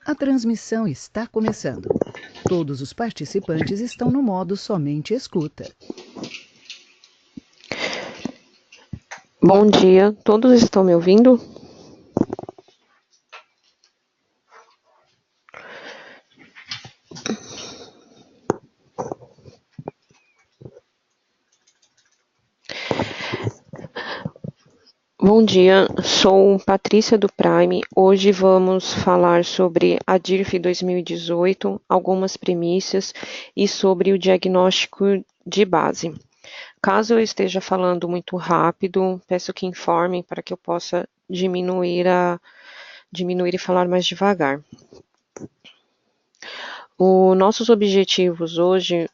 A transmissão está começando. Todos os participantes estão no modo somente escuta. Bom dia, todos estão me ouvindo? Bom dia, sou Patrícia do Prime. Hoje vamos falar sobre a DIRF 2018, algumas premissas e sobre o diagnóstico de base. Caso eu esteja falando muito rápido, peço que informem para que eu possa diminuir e falar mais devagar. Os nossos objetivos hoje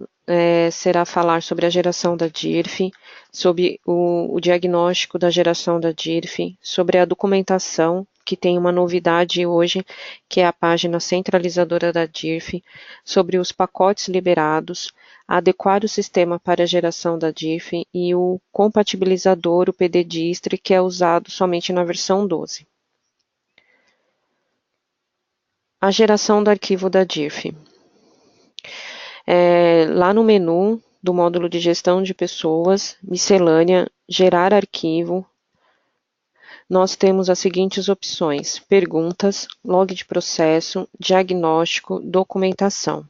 será falar sobre a geração da DIRF, sobre o diagnóstico da geração da DIRF, sobre a documentação, que tem uma novidade hoje, que é a página centralizadora da DIRF, sobre os pacotes liberados, adequar o sistema para a geração da DIRF e o compatibilizador, o PDDISTRE, que é usado somente na versão 12. A geração do arquivo da DIRF. Lá no menu do módulo de gestão de pessoas, miscelânea, gerar arquivo, nós temos as seguintes opções: perguntas, log de processo, diagnóstico, documentação.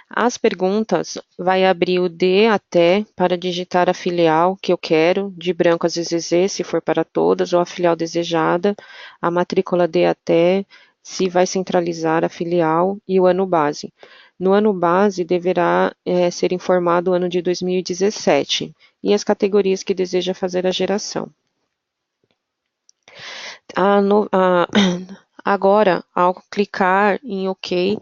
As perguntas vai abrir o D até para digitar a filial que eu quero, de branco a ZZZ, se for para todas, ou a filial desejada, a matrícula D até, se vai centralizar a filial e o ano base. No ano base, deverá ser informado o ano de 2017 e as categorias que deseja fazer a geração. Agora, ao clicar em OK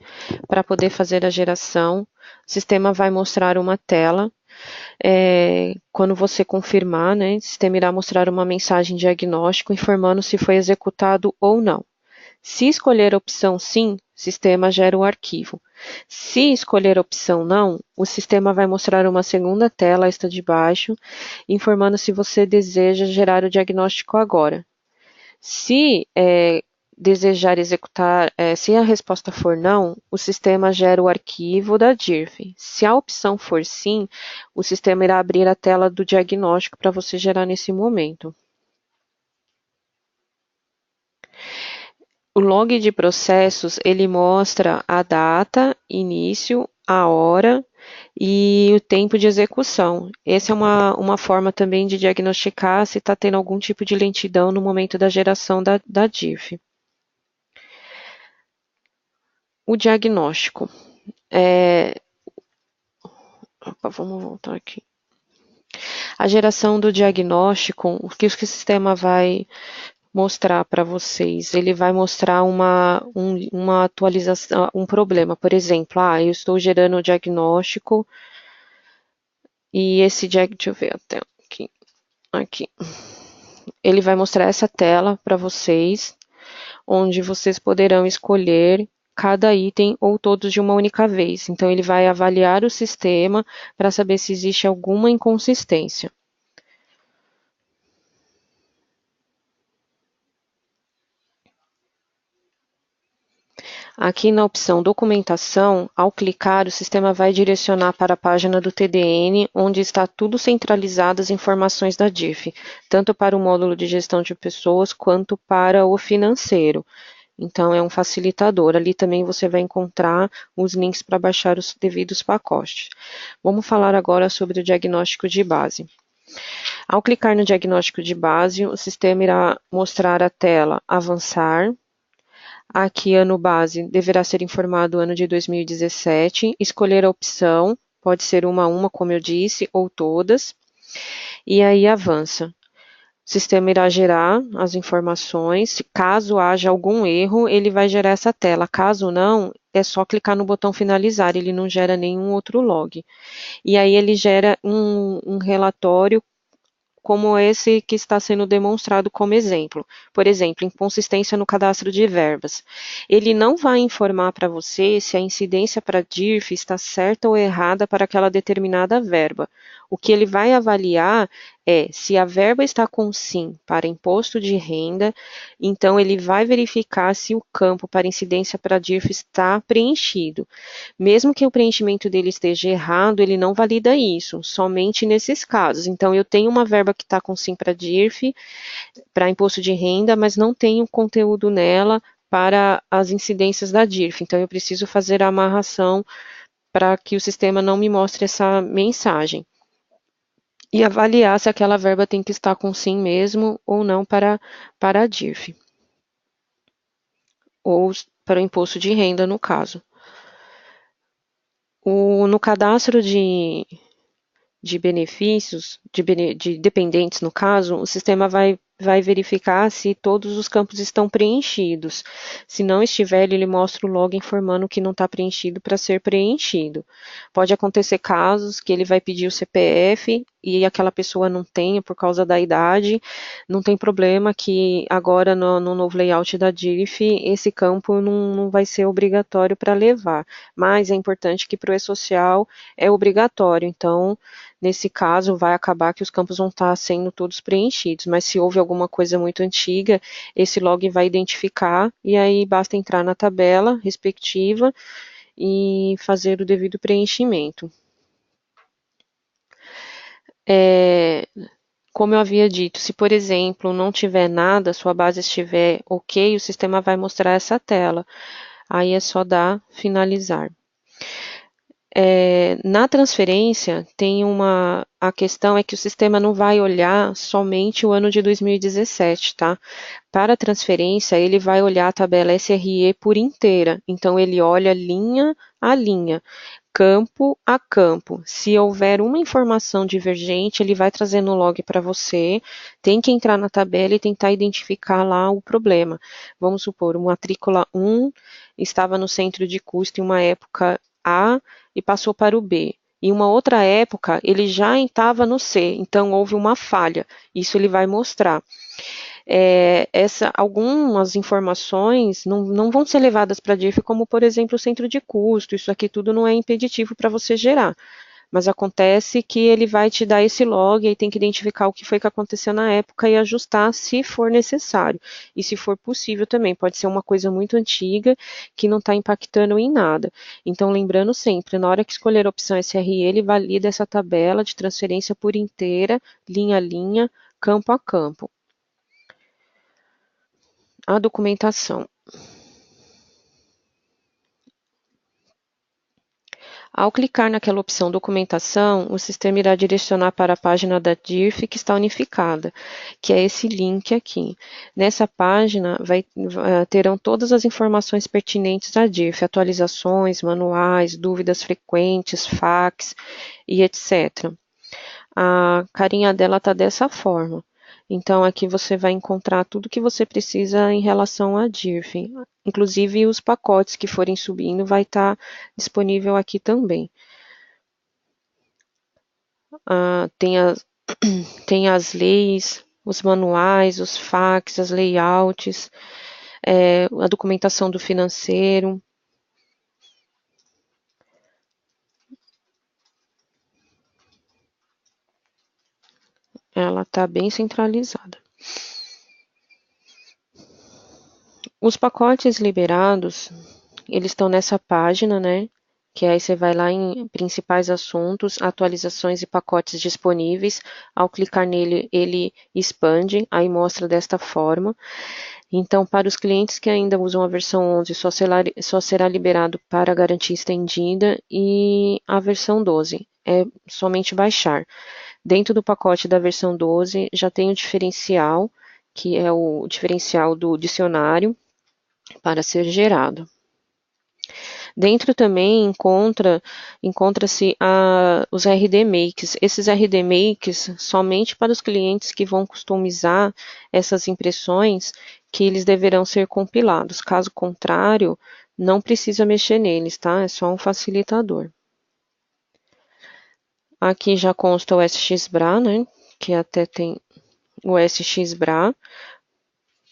para poder fazer a geração, o sistema vai mostrar uma tela. Quando você confirmar, o sistema irá mostrar uma mensagem de diagnóstico informando se foi executado ou não. Se escolher a opção sim, o sistema gera o arquivo. Se escolher a opção não, o sistema vai mostrar uma segunda tela, esta de baixo, informando se você deseja gerar o diagnóstico agora. Se desejar executar, se a resposta for não, o sistema gera o arquivo da DIRF. Se a opção for sim, o sistema irá abrir a tela do diagnóstico para você gerar nesse momento. O log de processos, ele mostra a data, início, a hora e o tempo de execução. Essa é uma forma também de diagnosticar se está tendo algum tipo de lentidão no momento da geração da DIRF. O diagnóstico. Vamos voltar aqui. A geração do diagnóstico, o que o sistema vai mostrar para vocês? Ele vai mostrar uma atualização, um problema. Por exemplo, eu estou gerando o diagnóstico e esse deixa eu ver até aqui. Ele vai mostrar essa tela para vocês, onde vocês poderão escolher cada item ou todos de uma única vez. Então, ele vai avaliar o sistema para saber se existe alguma inconsistência. Aqui na opção documentação, ao clicar, o sistema vai direcionar para a página do TDN, onde está tudo centralizado as informações da DIRF, tanto para o módulo de gestão de pessoas quanto para o financeiro. Então, é um facilitador. Ali também você vai encontrar os links para baixar os devidos pacotes. Vamos falar agora sobre o diagnóstico de base. Ao clicar no diagnóstico de base, o sistema irá mostrar a tela avançar. Aqui, ano base, deverá ser informado o ano de 2017. Escolher a opção, pode ser uma a uma, como eu disse, ou todas. E aí, avança. O sistema irá gerar as informações. Caso haja algum erro, ele vai gerar essa tela. Caso não, é só clicar no botão finalizar, ele não gera nenhum outro log. E aí, ele gera um relatório como esse que está sendo demonstrado como exemplo. Por exemplo, inconsistência no cadastro de verbas. Ele não vai informar para você se a incidência para DIRF está certa ou errada para aquela determinada verba. O que ele vai avaliar se a verba está com sim para imposto de renda, então ele vai verificar se o campo para incidência para DIRF está preenchido. Mesmo que o preenchimento dele esteja errado, ele não valida isso, somente nesses casos. Então, eu tenho uma verba que está com sim para DIRF, para imposto de renda, mas não tenho conteúdo nela para as incidências da DIRF. Então, eu preciso fazer a amarração para que o sistema não me mostre essa mensagem. E avaliar se aquela verba tem que estar com sim mesmo ou não para a DIRF. Ou para o imposto de renda, no caso. No cadastro de benefícios, de dependentes no caso, o sistema vai verificar se todos os campos estão preenchidos. Se não estiver, ele mostra o log informando que não está preenchido para ser preenchido. Pode acontecer casos que ele vai pedir o CPF e aquela pessoa não tenha por causa da idade, não tem problema que agora no novo layout da DIRF esse campo não vai ser obrigatório para levar, mas é importante que para o E-Social é obrigatório, então nesse caso, vai acabar que os campos vão estar sendo todos preenchidos, mas se houve alguma coisa muito antiga, esse log vai identificar e aí basta entrar na tabela respectiva e fazer o devido preenchimento. Como eu havia dito, se por exemplo não tiver nada, sua base estiver ok, o sistema vai mostrar essa tela. Aí é só dar finalizar. Na transferência, a questão é que o sistema não vai olhar somente o ano de 2017, tá? Para a transferência, ele vai olhar a tabela SRE por inteira. Então, ele olha linha a linha, campo a campo. Se houver uma informação divergente, ele vai trazer no log para você. Tem que entrar na tabela e tentar identificar lá o problema. Vamos supor, o matrícula 1 estava no centro de custo em uma época A e passou para o B. Em uma outra época, ele já estava no C, então houve uma falha. Isso ele vai mostrar. Algumas informações não vão ser levadas para a DIRF, como, por exemplo, o centro de custo. Isso aqui tudo não é impeditivo para você gerar. Mas acontece que ele vai te dar esse log e tem que identificar o que foi que aconteceu na época e ajustar se for necessário. E se for possível também, pode ser uma coisa muito antiga que não está impactando em nada. Então, lembrando sempre, na hora que escolher a opção SRE, ele valida essa tabela de transferência por inteira, linha a linha, campo a campo. A documentação. Ao clicar naquela opção Documentação, o sistema irá direcionar para a página da DIRF que está unificada, que é esse link aqui. Nessa página terão todas as informações pertinentes à DIRF, atualizações, manuais, dúvidas frequentes, fax e etc. A carinha dela está dessa forma. Então, aqui você vai encontrar tudo que você precisa em relação à DIRF. Inclusive, os pacotes que forem subindo vai estar disponível aqui também. Tem as leis, os manuais, os fax, as layouts, a documentação do financeiro. Ela está bem centralizada. Os pacotes liberados, eles estão nessa página, né? Que aí você vai lá em principais assuntos, atualizações e pacotes disponíveis. Ao clicar nele, ele expande, aí mostra desta forma. Então, para os clientes que ainda usam a versão 11, só será liberado para garantia estendida, e a versão 12 é somente baixar. Dentro do pacote da versão 12 já tem o diferencial, que é o diferencial do dicionário para ser gerado. Dentro também encontra-se os RD Makes. Esses RD Makes somente para os clientes que vão customizar essas impressões, que eles deverão ser compilados. Caso contrário, não precisa mexer neles, tá? É só um facilitador. Aqui já consta o SXBRA, né? Que até tem o SXBRA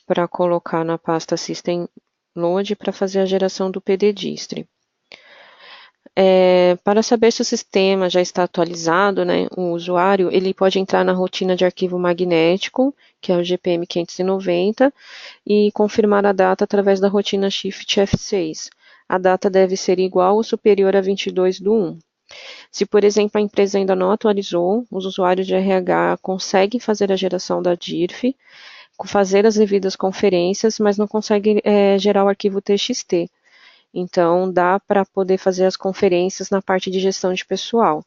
para colocar na pasta System Load para fazer a geração do PDDistri. Para saber se o sistema já está atualizado, né, o usuário ele pode entrar na rotina de arquivo magnético, que é o GPM 590, e confirmar a data através da rotina Shift F6. A data deve ser igual ou superior a 22/1. Se, por exemplo, a empresa ainda não atualizou, os usuários de RH conseguem fazer a geração da DIRF, fazer as devidas conferências, mas não conseguem gerar o arquivo TXT. Então, dá para poder fazer as conferências na parte de gestão de pessoal.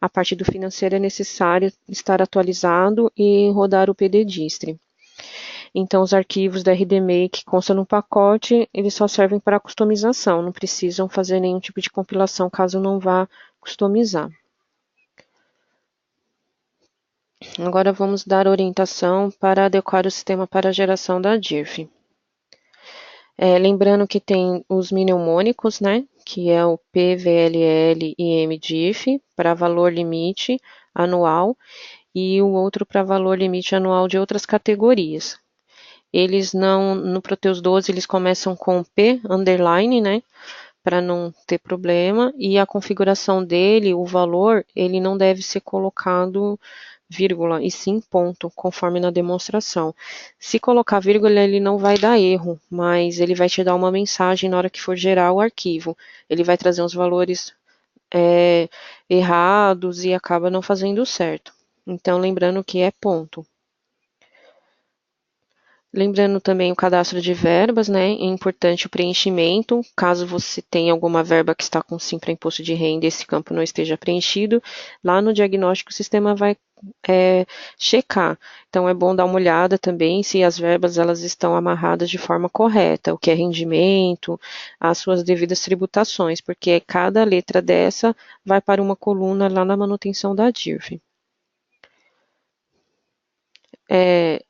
A parte do financeiro é necessário estar atualizado e rodar o PDDistri. Então, os arquivos da RDMake que constam no pacote, eles só servem para customização, não precisam fazer nenhum tipo de compilação caso não vá customizar. Agora vamos dar orientação para adequar o sistema para a geração da DIRF. Lembrando que tem os mnemônicos, né, que é o PVLL e MDIF para valor limite anual e o outro para valor limite anual de outras categorias. Eles não, no Proteus 12, eles começam com P underline, né, para não ter problema, e a configuração dele, o valor, ele não deve ser colocado vírgula, e sim ponto, conforme na demonstração. Se colocar vírgula, ele não vai dar erro, mas ele vai te dar uma mensagem na hora que for gerar o arquivo. Ele vai trazer uns valores errados e acaba não fazendo certo. Então, lembrando que é ponto. Lembrando também o cadastro de verbas, né? É importante o preenchimento. Caso você tenha alguma verba que está com sim para imposto de renda e esse campo não esteja preenchido, lá no diagnóstico o sistema vai checar. Então é bom dar uma olhada também se as verbas elas estão amarradas de forma correta, o que é rendimento, as suas devidas tributações, porque cada letra dessa vai para uma coluna lá na manutenção da DIRF.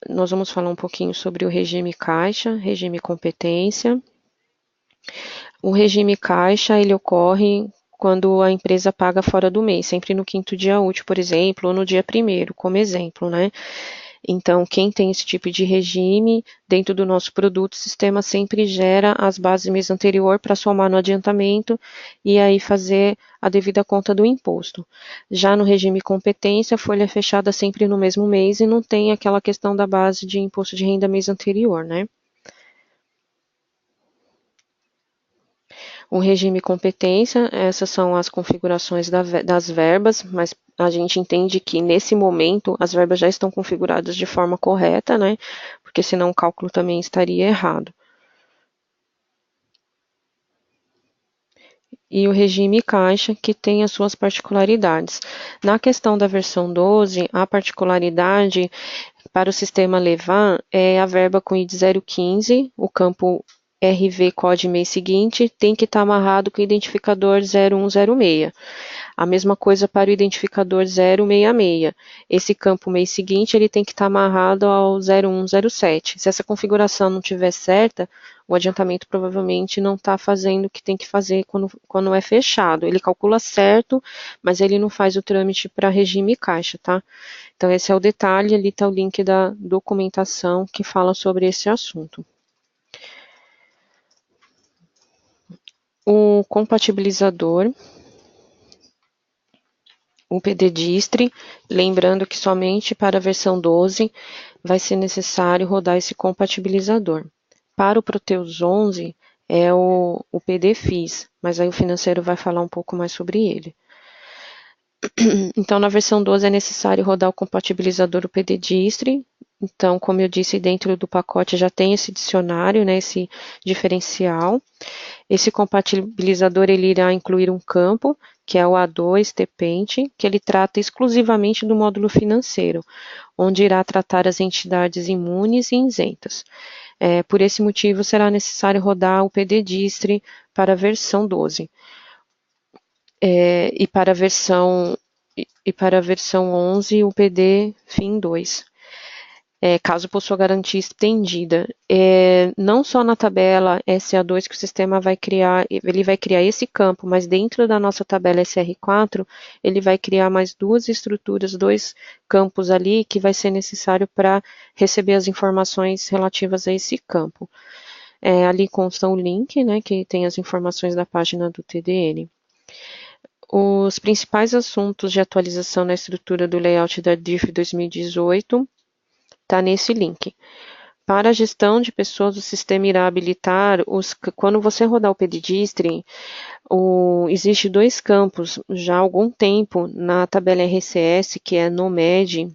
Nós vamos falar um pouquinho sobre o regime caixa, regime competência. O regime caixa, ele ocorre quando a empresa paga fora do mês, sempre no quinto dia útil, por exemplo, ou no dia primeiro, como exemplo, né? Então, quem tem esse tipo de regime, dentro do nosso produto, o sistema sempre gera as bases do mês anterior para somar no adiantamento e aí fazer a devida conta do imposto. Já no regime competência, a folha é fechada sempre no mesmo mês e não tem aquela questão da base de imposto de renda mês anterior, né? O regime competência, essas são as configurações das verbas, mas a gente entende que nesse momento as verbas já estão configuradas de forma correta, né? Porque senão o cálculo também estaria errado. E o regime caixa, que tem as suas particularidades. Na questão da versão 12, a particularidade para o sistema levar é a verba com ID 015, o campo RV COD mês seguinte, tem que estar amarrado com o identificador 0106. A mesma coisa para o identificador 066. Esse campo mês seguinte ele tem que estar amarrado ao 0107. Se essa configuração não estiver certa, o adiantamento provavelmente não está fazendo o que tem que fazer quando é fechado. Ele calcula certo, mas ele não faz o trâmite para regime caixa, tá? Então esse é o detalhe, ali está o link da documentação que fala sobre esse assunto. O compatibilizador, o PDDistri, lembrando que somente para a versão 12 vai ser necessário rodar esse compatibilizador. Para o Proteus 11 é o PDFIS, mas aí o financeiro vai falar um pouco mais sobre ele. Então, na versão 12 é necessário rodar o compatibilizador o PDDistri. Então, como eu disse, dentro do pacote já tem esse dicionário, né, esse diferencial. Esse compatibilizador ele irá incluir um campo, que é o A2 TPente, que ele trata exclusivamente do módulo financeiro, onde irá tratar as entidades imunes e isentas. Por esse motivo, será necessário rodar o PDDistri para a versão 12. E para a versão 11, o PD FIN 2. Caso possua garantia estendida. Não só na tabela SA2 que o sistema vai criar, ele vai criar esse campo, mas dentro da nossa tabela SR4, ele vai criar mais duas estruturas, dois campos ali que vai ser necessário para receber as informações relativas a esse campo. Ali consta o link, né, que tem as informações da página do TDN. Os principais assuntos de atualização na estrutura do layout da DIRF 2018 está nesse link. Para a gestão de pessoas, o sistema irá habilitar, quando você rodar o PDDISTRI, existe dois campos já há algum tempo na tabela RCS, que é NOMED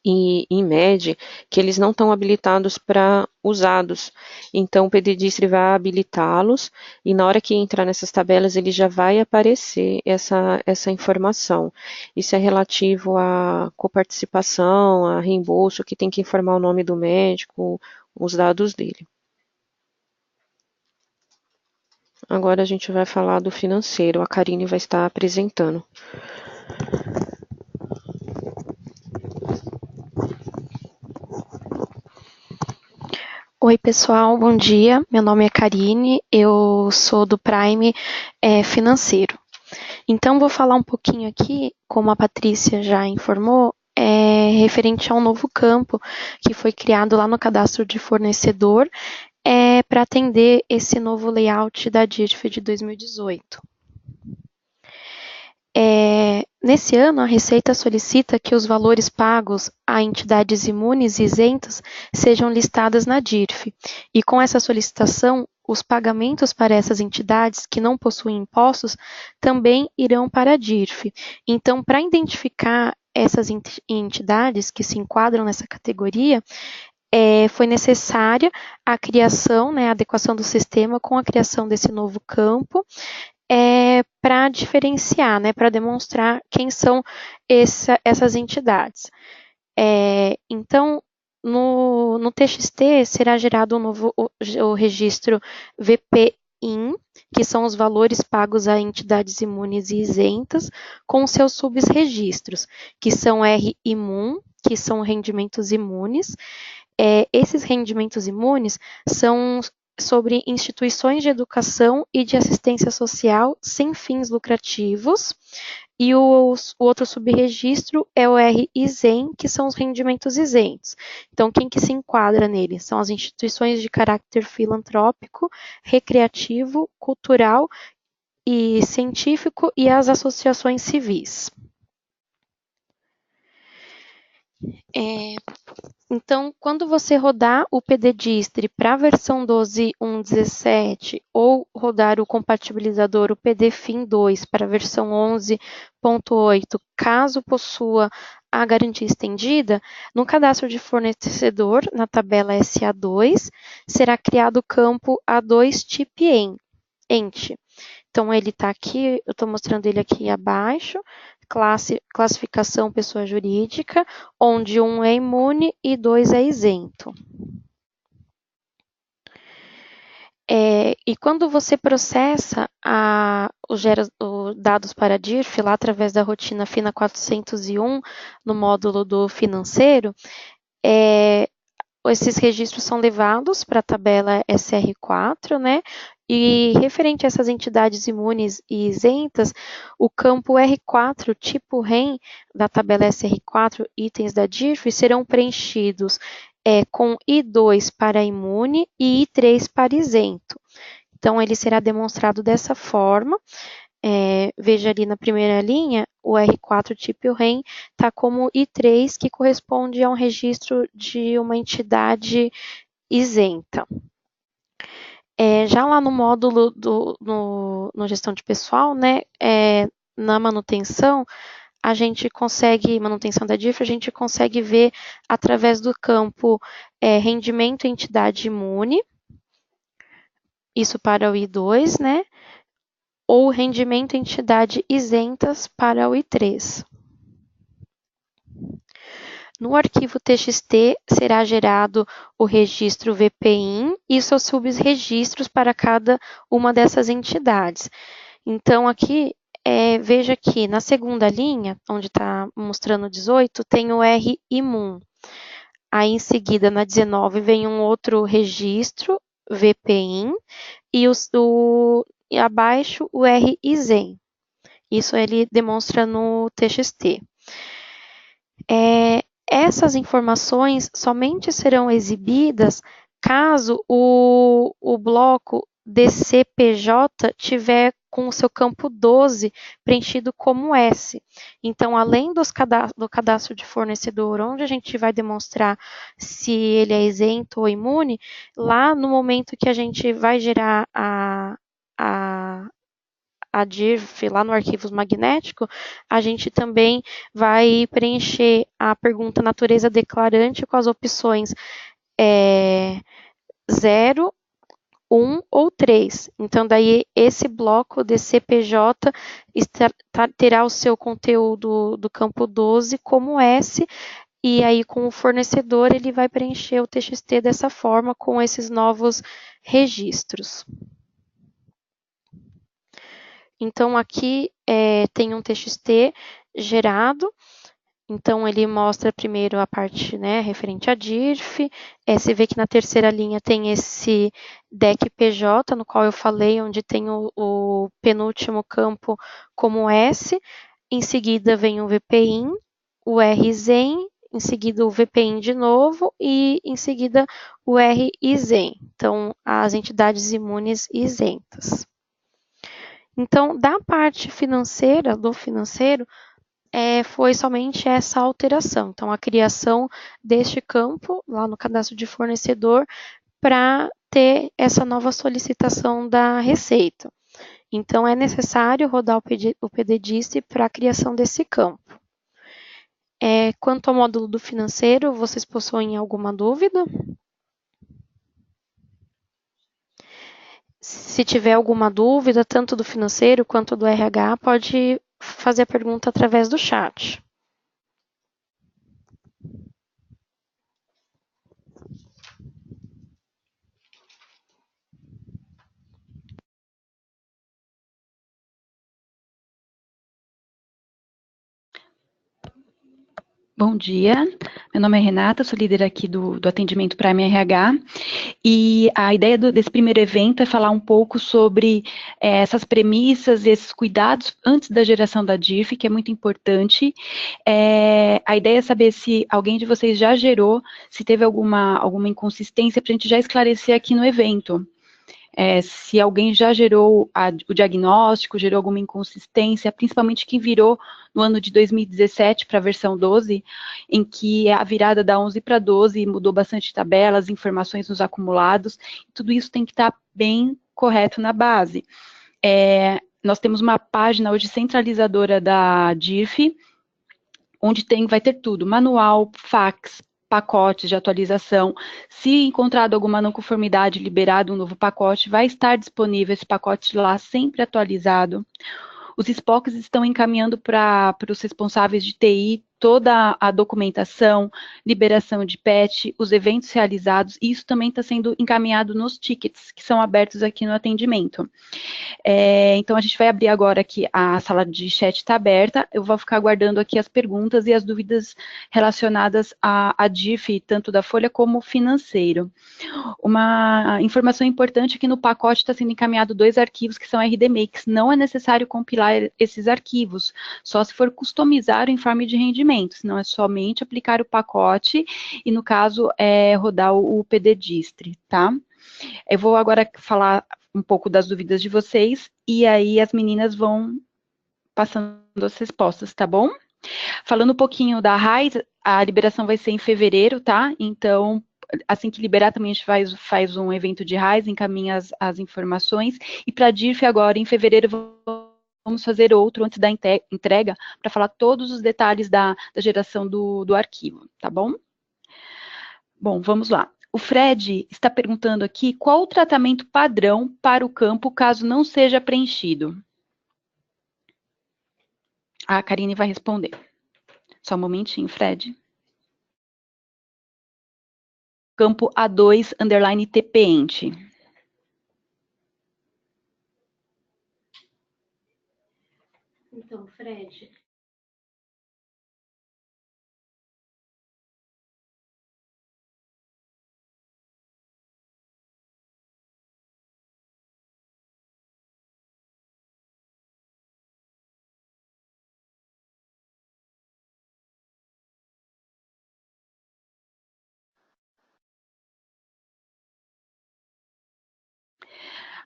e IMED, que eles não estão habilitados para usados. Então, o PDDISTRI vai habilitá-los e na hora que entrar nessas tabelas, ele já vai aparecer essa informação. Isso é relativo à coparticipação, a reembolso, que tem que informar o nome do médico, os dados dele. Agora a gente vai falar do financeiro. A Karine vai estar apresentando. Oi, pessoal, bom dia. Meu nome é Karine, eu sou do Prime Financeiro. Então, vou falar um pouquinho aqui, como a Patrícia já informou, referente ao novo campo que foi criado lá no cadastro de fornecedor para atender esse novo layout da DIRF de 2018. Nesse ano, a Receita solicita que os valores pagos a entidades imunes e isentas sejam listadas na DIRF. E com essa solicitação, os pagamentos para essas entidades que não possuem impostos também irão para a DIRF. Então, para identificar essas entidades que se enquadram nessa categoria, foi necessária a criação, a adequação do sistema com a criação desse novo campo, para diferenciar, para demonstrar quem são essas entidades. Então, no TXT será gerado um novo o registro VPIN, que são os valores pagos a entidades imunes e isentas, com seus subregistros, que são RIMUN, que são rendimentos imunes. Esses rendimentos imunes são sobre instituições de educação e de assistência social sem fins lucrativos, e o outro subregistro é o RIZEM, que são os rendimentos isentos. Então, quem que se enquadra nele? São as instituições de caráter filantrópico, recreativo, cultural e científico e as associações civis. Então, quando você rodar o PDDISTRI para a versão 12.1.17 ou rodar o compatibilizador, o PDFIN 2, para a versão 11.8, caso possua a garantia estendida, no cadastro de fornecedor, na tabela SA2, será criado o campo A2-TIP-ENT. Então, ele está aqui, eu estou mostrando ele aqui abaixo. Classificação pessoa jurídica, onde 1 é imune e 2 é isento. E quando você processa os dados para a DIRF, lá através da rotina FINA 401, no módulo do financeiro, esses registros são levados para a tabela SR4, E referente a essas entidades imunes e isentas, o campo R4, tipo REM, da tabela SR4, itens da DIRF, serão preenchidos com I2 para imune e I3 para isento. Então, ele será demonstrado dessa forma. Veja ali na primeira linha, o R4 tipo REM está como I3, que corresponde a um registro de uma entidade isenta. Já lá no módulo no gestão de pessoal, na manutenção, a gente consegue, manutenção da DIRF, a gente consegue ver através do campo rendimento entidade imune, isso para o I2, ou rendimento entidade isentas para o I3. No arquivo TXT será gerado o registro VPIN e seus subregistros para cada uma dessas entidades. Então, aqui, veja que na segunda linha, onde está mostrando 18, tem o RIMUN. Aí, em seguida, na 19, vem um outro registro, VPIN, e abaixo o RIZEM. Isso ele demonstra no TXT. Essas informações somente serão exibidas caso o bloco DCPJ tiver com o seu campo 12 preenchido como S. Então, além do cadastro de fornecedor, onde a gente vai demonstrar se ele é isento ou imune, lá no momento que a gente vai gerar a DIRF lá no arquivo magnético, a gente também vai preencher a pergunta natureza declarante com as opções 0, 1 ou 3. Então, daí, esse bloco de CPJ terá o seu conteúdo do campo 12 como S, e aí com o fornecedor ele vai preencher o TXT dessa forma, com esses novos registros. Então, aqui tem um TXT gerado. Então, ele mostra primeiro a parte, né, referente à DIRF. Você vê que na terceira linha tem esse DEC PJ, no qual eu falei, onde tem o penúltimo campo como S. Em seguida vem o VPIN, o RZEN, em seguida o VPIN de novo e em seguida o RIZEN. Então, as entidades imunes isentas. Então, da parte financeira, do financeiro, foi somente essa alteração. Então, a criação deste campo, lá no cadastro de fornecedor, para ter essa nova solicitação da Receita. Então, é necessário rodar o PDDIST para a criação desse campo. Quanto ao módulo do financeiro, vocês possuem alguma dúvida? Se tiver alguma dúvida, tanto do financeiro quanto do RH, pode fazer a pergunta através do chat. Bom dia, meu nome é Renata, sou líder aqui do atendimento para a MRH, e a ideia desse primeiro evento é falar um pouco sobre essas premissas e esses cuidados antes da geração da DIRF, que é muito importante. A ideia é saber se alguém de vocês já gerou, se teve alguma inconsistência, para a gente já esclarecer aqui no evento. Se alguém já gerou o diagnóstico, gerou alguma inconsistência, principalmente que virou no ano de 2017 para a versão 12, em que a virada da 11 para 12 mudou bastante tabelas, informações nos acumulados, tudo isso tem que estar bem correto na base. Nós temos uma página hoje centralizadora da DIRF, onde vai ter tudo, manual, fax, pacotes de atualização. Se encontrado alguma não conformidade, liberado um novo pacote, vai estar disponível esse pacote lá, sempre atualizado. Os SPOCs estão encaminhando para os responsáveis de TI toda a documentação, liberação de patch, os eventos realizados, e isso também está sendo encaminhado nos tickets que são abertos aqui no atendimento. Então, a gente vai abrir agora aqui, a sala de chat está aberta, eu vou ficar aguardando aqui as perguntas e as dúvidas relacionadas à DIRF, tanto da Folha como financeiro. Uma informação importante é que no pacote está sendo encaminhado 2 arquivos que são RDMix, não é necessário compilar esses arquivos, só se for customizar o informe de rendimento, senão é somente aplicar o pacote e, no caso, rodar o PDDIST, tá? Eu vou agora falar um pouco das dúvidas de vocês, e aí as meninas vão passando as respostas, tá bom? Falando um pouquinho da RAIS, a liberação vai ser em fevereiro, tá? Então, assim que liberar, também a gente faz um evento de RAIS, encaminha as informações, e para a DIRF agora, em fevereiro, vamos fazer outro antes da entrega, para falar todos os detalhes da geração do arquivo, tá bom? Bom, vamos lá. O Fred está perguntando aqui qual o tratamento padrão para o campo caso não seja preenchido. A Karine vai responder. Só um momentinho, Fred. Campo A2, underline TPente. Então, Fred,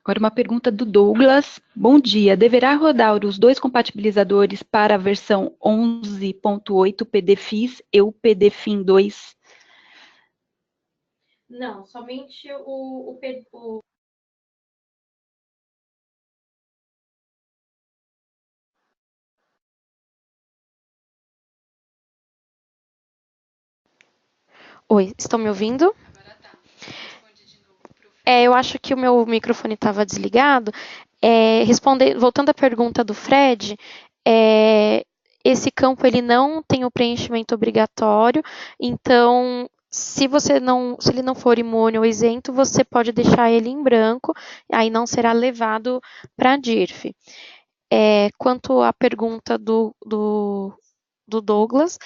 Agora uma pergunta do Douglas. Bom dia, deverá rodar os dois compatibilizadores para a versão 11.8 PDFIS e o PDFIN 2? Não, somente Oi, estão me ouvindo? Eu acho que o meu microfone estava desligado. Voltando à pergunta do Fred, esse campo ele não tem o preenchimento obrigatório, então se ele não for imune ou isento, você pode deixar ele em branco, aí não será levado para a DIRF. Quanto à pergunta do Douglas,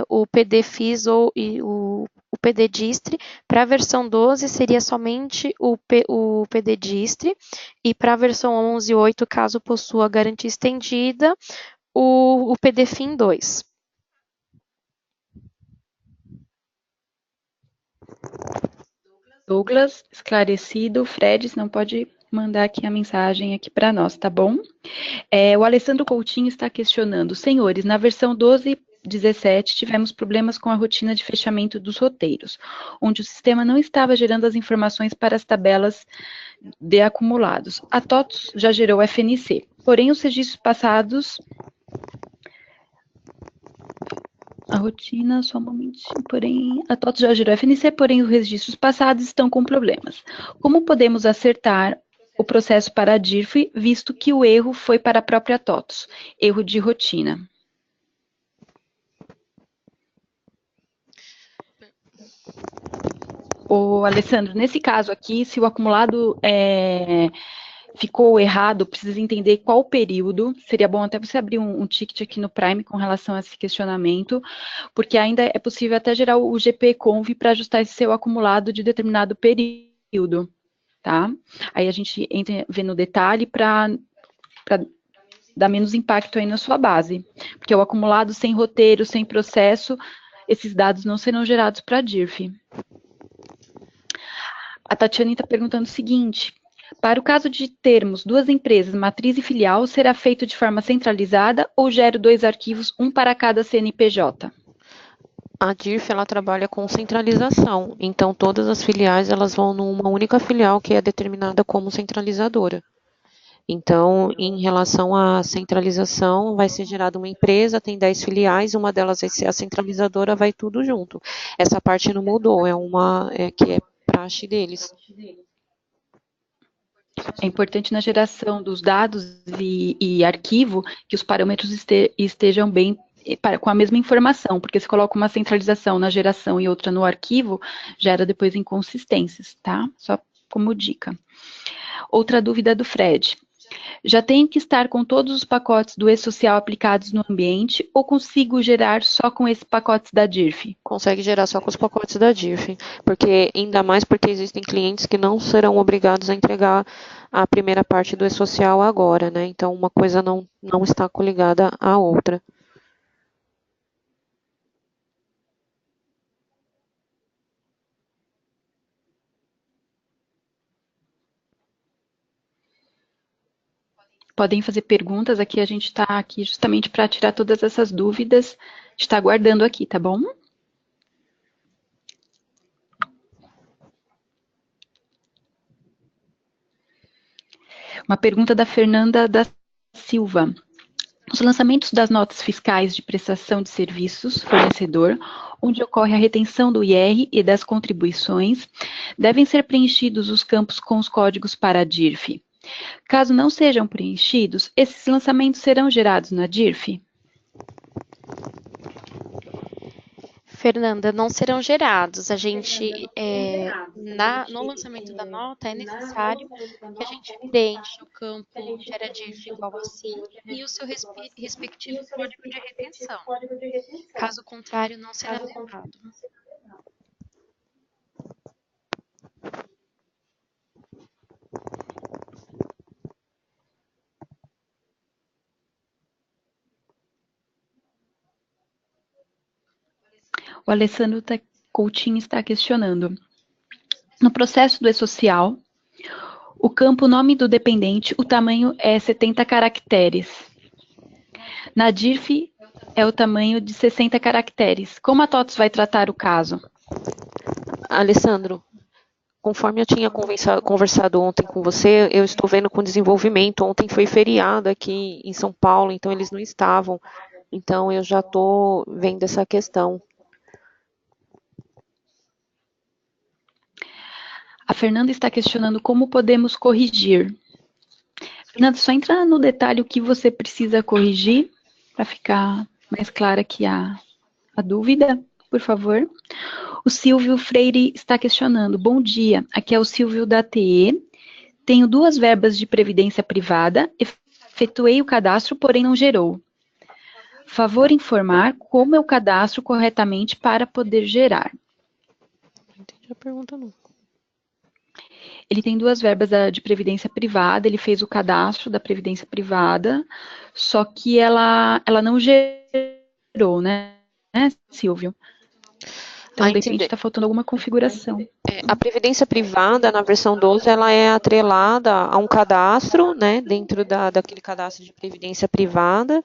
o PDFIS e o PDDISTRE, para a versão 12 seria somente o PDDISTRE, e para a versão 11.8, caso possua garantia estendida, o PDFIN 2. Douglas, esclarecido. Fred, você não pode mandar aqui a mensagem aqui para nós, tá bom? O Alessandro Coutinho está questionando. Senhores, na versão 12.17 tivemos problemas com a rotina de fechamento dos roteiros, onde o sistema não estava gerando as informações para as tabelas de acumulados. A TOTOS já gerou FNC, porém os registros passados... A rotina, só um momentinho, porém, a TOTOS já gerou FNC, porém os registros passados estão com problemas. Como podemos acertar o processo para a DIRF, visto que o erro foi para a própria TOTOS? Erro de rotina. Alessandro, nesse caso aqui, se o acumulado ficou errado, precisa entender qual o período. Seria bom até você abrir um ticket aqui no Prime com relação a esse questionamento, porque ainda é possível até gerar o GPConf para ajustar esse seu acumulado de determinado período, tá? Aí a gente entra vê no detalhe para dar menos impacto aí na sua base, porque o acumulado sem roteiro, sem processo, esses dados não serão gerados para a DIRF. A Tatiane está perguntando o seguinte: para o caso de termos duas empresas, matriz e filial, será feito de forma centralizada ou gero dois arquivos, um para cada CNPJ? A DIRF, ela trabalha com centralização, então todas as filiais, elas vão numa única filial que é determinada como centralizadora. Então, em relação à centralização, vai ser gerada uma empresa, tem 10 filiais, uma delas vai ser a centralizadora, vai tudo junto. Essa parte não mudou, que é praxe deles. É importante na geração dos dados e arquivo que os parâmetros estejam bem com a mesma informação, porque se coloca uma centralização na geração e outra no arquivo, gera depois inconsistências, tá? Só como dica. Outra dúvida do Fred. Já tenho que estar com todos os pacotes do e-social aplicados no ambiente ou consigo gerar só com esses pacotes da DIRF? Consegue gerar só com os pacotes da DIRF, porque ainda mais porque existem clientes que não serão obrigados a entregar a primeira parte do e-social agora, né? Então, uma coisa não está coligada à outra. Podem fazer perguntas, aqui a gente está aqui justamente para tirar todas essas dúvidas, está aguardando aqui, tá bom? Uma pergunta da Fernanda da Silva. Os lançamentos das notas fiscais de prestação de serviços fornecedor, onde ocorre a retenção do IR e das contribuições, devem ser preenchidos os campos com os códigos para a DIRF. Caso não sejam preenchidos, esses lançamentos serão gerados na DIRF? Fernanda, não serão gerados. A gente, no lançamento da nota, é necessário que a gente preencha o campo gera DIRF igual a sim e o seu respectivo código de retenção. Caso contrário, não será levado. O Alessandro Coutinho está questionando. No processo do e-social, O campo nome do dependente, o tamanho é 70 caracteres. Na DIRF é o tamanho de 60 caracteres. Como a TOTS vai tratar o caso? Alessandro, conforme eu tinha conversado ontem com você, eu estou vendo com desenvolvimento. Ontem foi feriado aqui em São Paulo, então eles não estavam. Então eu já estou vendo essa questão. A Fernanda está questionando como podemos corrigir. Fernanda, só entra no detalhe o que você precisa corrigir, para ficar mais clara aqui a dúvida, por favor. O Silvio Freire está questionando. Bom dia, aqui é o Silvio da TE. Tenho 2 verbas de previdência privada, efetuei o cadastro, porém não gerou. Favor informar como eu cadastro corretamente para poder gerar. Não entendi a pergunta, não. Ele tem 2 verbas de previdência privada, ele fez o cadastro da previdência privada, só que ela não gerou, né, Silvio? Então, de repente, está faltando alguma configuração. A previdência privada, na versão 12, ela é atrelada a um cadastro, né, dentro daquele cadastro de previdência privada,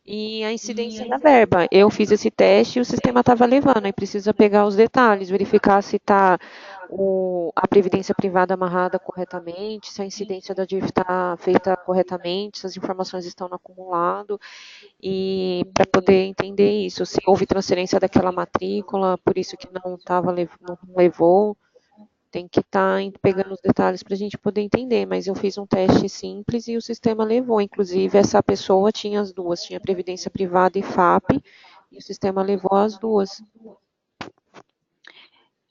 e a incidência da verba. Eu fiz esse teste e o sistema estava levando, aí precisa pegar os detalhes, verificar se está a previdência privada amarrada corretamente, se a incidência da DIRF está feita corretamente, se as informações estão no acumulado, e para poder entender isso, se houve transferência daquela matrícula, por isso que não levou, tem que estar pegando os detalhes para a gente poder entender, mas eu fiz um teste simples e o sistema levou, inclusive essa pessoa tinha as 2, tinha previdência privada e FAP, e o sistema levou as 2.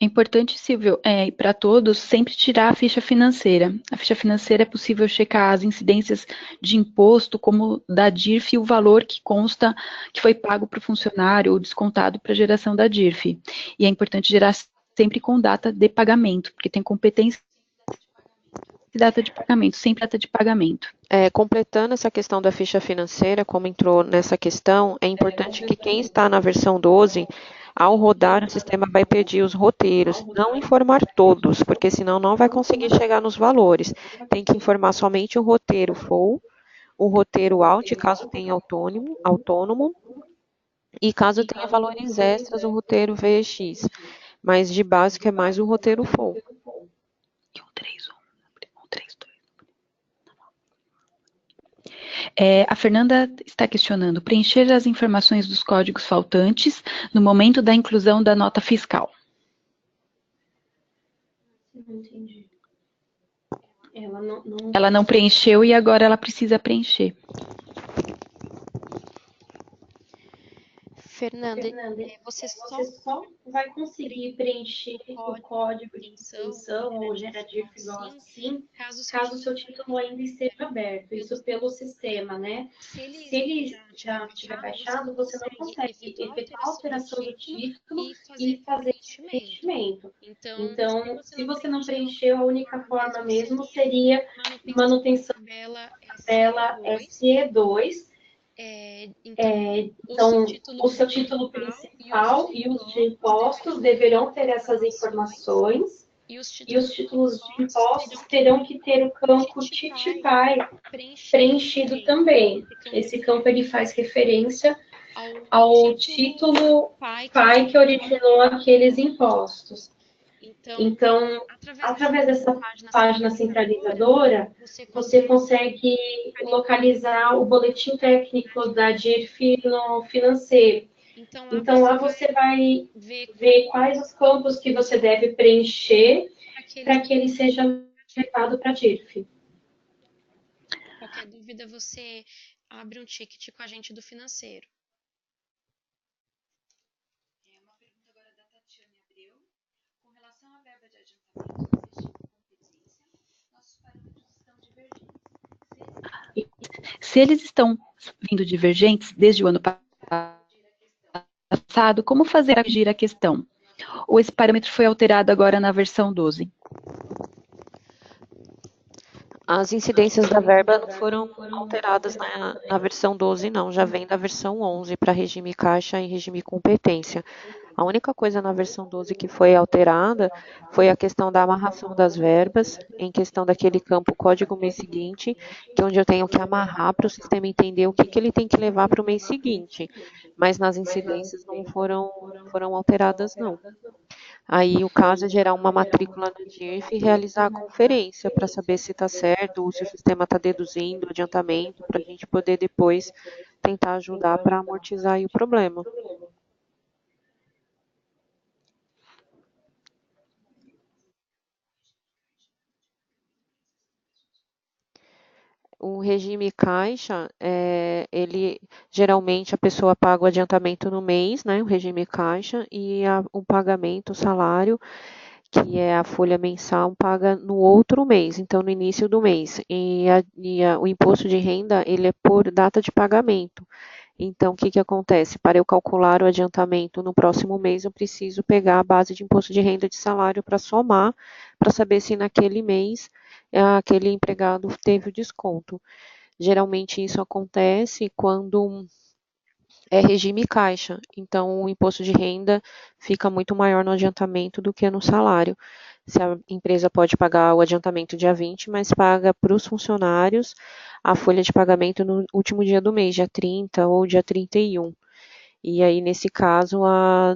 É importante, Silvio, para todos, sempre tirar a ficha financeira. A ficha financeira é possível checar as incidências de imposto, como da DIRF, e o valor que consta que foi pago para o funcionário ou descontado para a geração da DIRF. E é importante gerar sempre com data de pagamento, porque tem competência de data de pagamento, sempre data de pagamento. Completando essa questão da ficha financeira, como entrou nessa questão, é importante que quem está na versão 12, ao rodar, o sistema vai pedir os roteiros, não informar todos, porque senão não vai conseguir chegar nos valores. Tem que informar somente o roteiro full, o roteiro alt, caso tenha autônomo, e caso tenha valores extras, o roteiro VX. Mas de básico é mais o roteiro full. A Fernanda está questionando preencher as informações dos códigos faltantes no momento da inclusão da nota fiscal. Não entendi. Ela não preencheu e agora ela precisa preencher. Fernanda, você só vai conseguir preencher o código de inscrição ou gerar DIRF igual assim, caso o seu título ainda esteja aberto. Isso pelo sistema, né? Se ele já estiver baixado, você não consegue efetuar a alteração do título e fazer esse preenchimento. Então, se você não preencheu, a única forma mesmo seria manutenção da tabela SE2. Então, o seu título principal e os de impostos deverão ter essas informações, e os títulos de impostos terão que ter o campo TITPAI preenchido também. Esse campo ele faz referência ao título PAI que originou aqueles impostos. Então, através dessa página centralizadora, você consegue localizar o boletim técnico da DIRF no financeiro. Então, lá você vai ver quais os campos que você deve preencher para que ele seja afetado para a DIRF. Qualquer dúvida, você abre um ticket com a gente do financeiro. Se eles estão vindo divergentes desde o ano passado, como fazer para corrigir a questão? Ou esse parâmetro foi alterado agora na versão 12? As incidências da verba não foram alteradas na versão 12, não. Já vem da versão 11 para regime caixa e regime competência. A única coisa na versão 12 que foi alterada foi a questão da amarração das verbas, em questão daquele campo código mês seguinte, que é onde eu tenho que amarrar para o sistema entender o que, que ele tem que levar para o mês seguinte. Mas nas incidências não foram alteradas, não. Aí o caso é gerar uma matrícula no DIRF e realizar a conferência para saber se está certo ou se o sistema está deduzindo adiantamento, para a gente poder depois tentar ajudar para amortizar aí o problema. O regime caixa, ele geralmente a pessoa paga o adiantamento no mês, né? O regime caixa, e o pagamento, o salário, que é a folha mensal, paga no outro mês, então no início do mês. O imposto de renda, ele é por data de pagamento. Então, o que, que acontece? Para eu calcular o adiantamento no próximo mês, eu preciso pegar a base de imposto de renda de salário para somar, para saber se naquele mês aquele empregado teve o desconto. Geralmente isso acontece quando é regime caixa, então o imposto de renda fica muito maior no adiantamento do que no salário. Se a empresa pode pagar o adiantamento dia 20, mas paga para os funcionários a folha de pagamento no último dia do mês, dia 30 ou dia 31. E aí, nesse caso,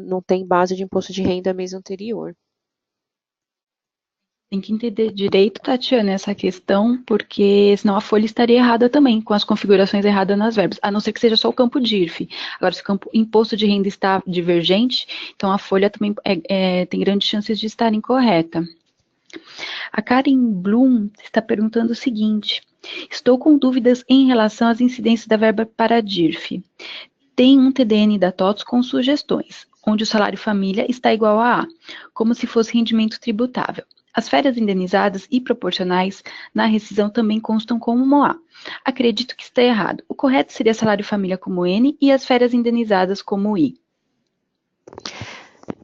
não tem base de imposto de renda mês anterior. Tem que entender direito, Tatiana, essa questão, porque senão a folha estaria errada também, com as configurações erradas nas verbas, a não ser que seja só o campo DIRF. Agora, se o campo imposto de renda está divergente, então a folha também tem grandes chances de estar incorreta. A Karen Bloom está perguntando o seguinte: estou com dúvidas em relação às incidências da verba para a DIRF. Tem um TDN da TOTS com sugestões, onde o salário família está igual a A, como se fosse rendimento tributável. As férias indenizadas e proporcionais na rescisão também constam como A. Acredito que está errado. O correto seria salário família como N e as férias indenizadas como I.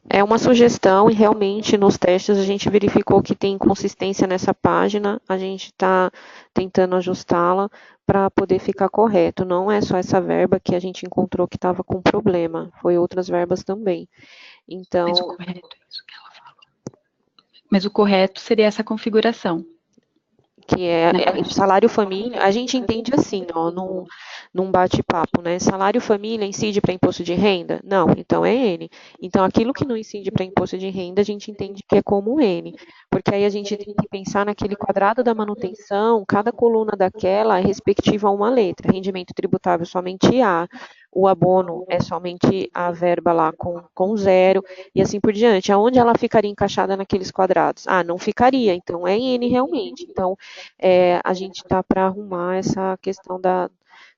É uma sugestão e realmente nos testes a gente verificou que tem inconsistência nessa página, a gente está tentando ajustá-la para poder ficar correto. Não é só essa verba que a gente encontrou que estava com problema, foi outras verbas também. Então, Mas o correto é isso que ela falou. Mas o correto seria essa configuração. Que é salário família, a gente entende assim, ó, num bate-papo, né? Salário família incide para imposto de renda? Não, então é N. Então, aquilo que não incide para imposto de renda, a gente entende que é como N. Porque aí a gente tem que pensar naquele quadrado da manutenção, cada coluna daquela é respectiva a uma letra. Rendimento tributável somente A, o abono é somente a verba lá com zero, e assim por diante. Aonde ela ficaria encaixada naqueles quadrados? Ah, não ficaria, então é N realmente. Então, a gente está para arrumar essa questão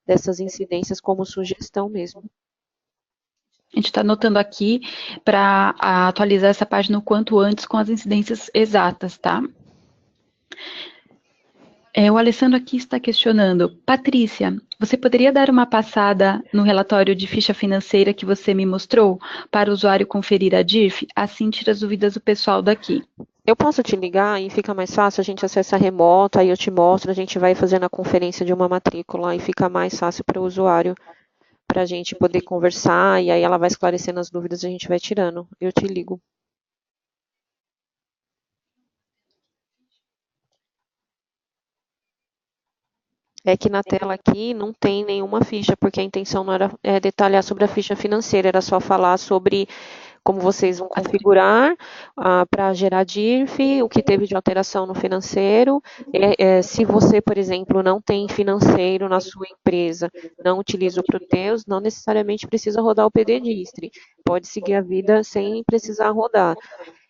dessas incidências como sugestão mesmo. A gente está anotando aqui para atualizar essa página o quanto antes com as incidências exatas, tá? O Alessandro aqui está questionando. Patrícia, você poderia dar uma passada no relatório de ficha financeira que você me mostrou para o usuário conferir a DIRF? Assim tira as dúvidas do pessoal daqui. Eu posso te ligar e fica mais fácil, a gente acessa remoto, aí eu te mostro, a gente vai fazendo a conferência de uma matrícula e fica mais fácil para o usuário, para a gente poder conversar, e aí ela vai esclarecendo as dúvidas e a gente vai tirando. Eu te ligo. É que na tela aqui não tem nenhuma ficha, porque a intenção não era detalhar sobre a ficha financeira, era só falar sobre como vocês vão configurar para gerar DIRF, o que teve de alteração no financeiro. Se você, por exemplo, não tem financeiro na sua empresa, não utiliza o Proteus, não necessariamente precisa rodar o PD-Distri. Pode seguir a vida sem precisar rodar.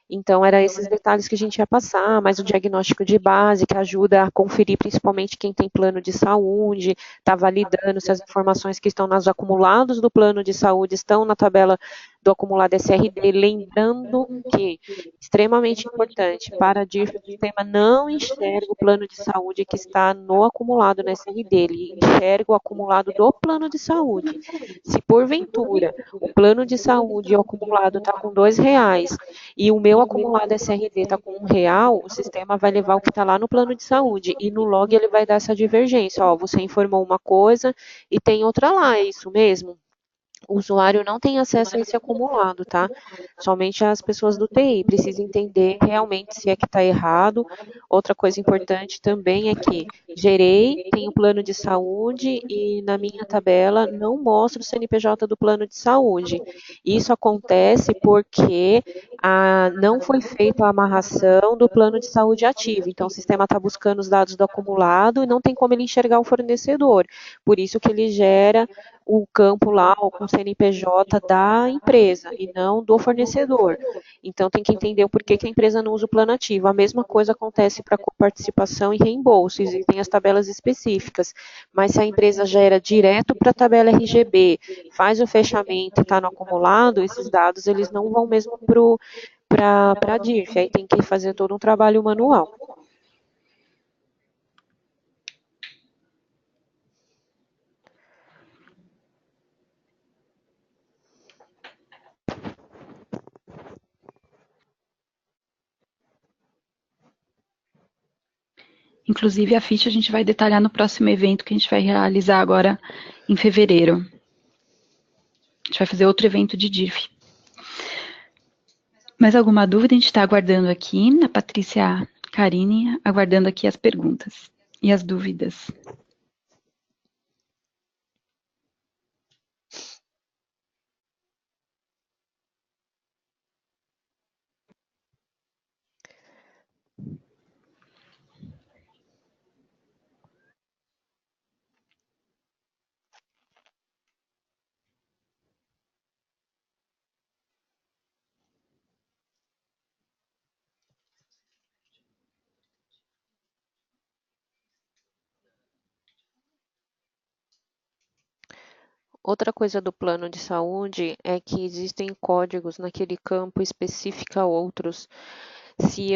Então, eram esses detalhes que a gente ia passar, mas o diagnóstico de base, que ajuda a conferir principalmente quem tem plano de saúde, está validando se as informações que estão nos acumulados do plano de saúde estão na tabela do acumulado SRD, lembrando que, extremamente importante, para a DIRF, o sistema não enxerga o plano de saúde que está no acumulado no SRD, ele enxerga o acumulado do plano de saúde. Se, porventura, o plano de saúde e o acumulado está com R$2 e o meu acumulado SRD está com R$1, o sistema vai levar o que está lá no plano de saúde e no log ele vai dar essa divergência. Ó, você informou uma coisa e tem outra lá, é isso mesmo? o usuário não tem acesso a esse acumulado, tá? Somente as pessoas do TI precisam entender realmente se é que está errado. Outra coisa importante também é que gerei, tenho plano de saúde e na minha tabela não mostra o CNPJ do plano de saúde. Isso acontece porque não foi feita a amarração do plano de saúde ativo. Então, o sistema está buscando os dados do acumulado e não tem como ele enxergar o fornecedor. Por isso que ele gera o campo lá com o CNPJ da empresa e não do fornecedor. Então tem que entender o porquê que a empresa não usa o plano ativo. A mesma coisa acontece para coparticipação e reembolso, existem as tabelas específicas. Mas se a empresa gera direto para a tabela RGB, faz o fechamento e está no acumulado, esses dados eles não vão mesmo para a DIRF, aí tem que fazer todo um trabalho manual. Inclusive, a ficha a gente vai detalhar no próximo evento que a gente vai realizar agora em fevereiro. A gente vai fazer outro evento de DIRF. Mais alguma dúvida? A gente está aguardando aqui, a Patrícia Karine, aguardando aqui as perguntas e as dúvidas. Outra coisa do plano de saúde é que existem códigos naquele campo específico a outros. Se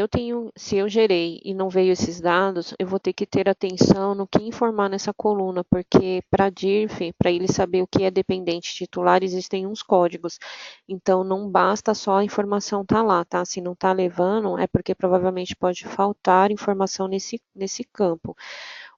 eu gerei e não veio esses dados, eu vou ter que ter atenção no que informar nessa coluna, porque para a DIRF, para ele saber o que é dependente titular, existem uns códigos. Então não basta só a informação estar lá, tá? Se não está levando, é porque provavelmente pode faltar informação nesse campo.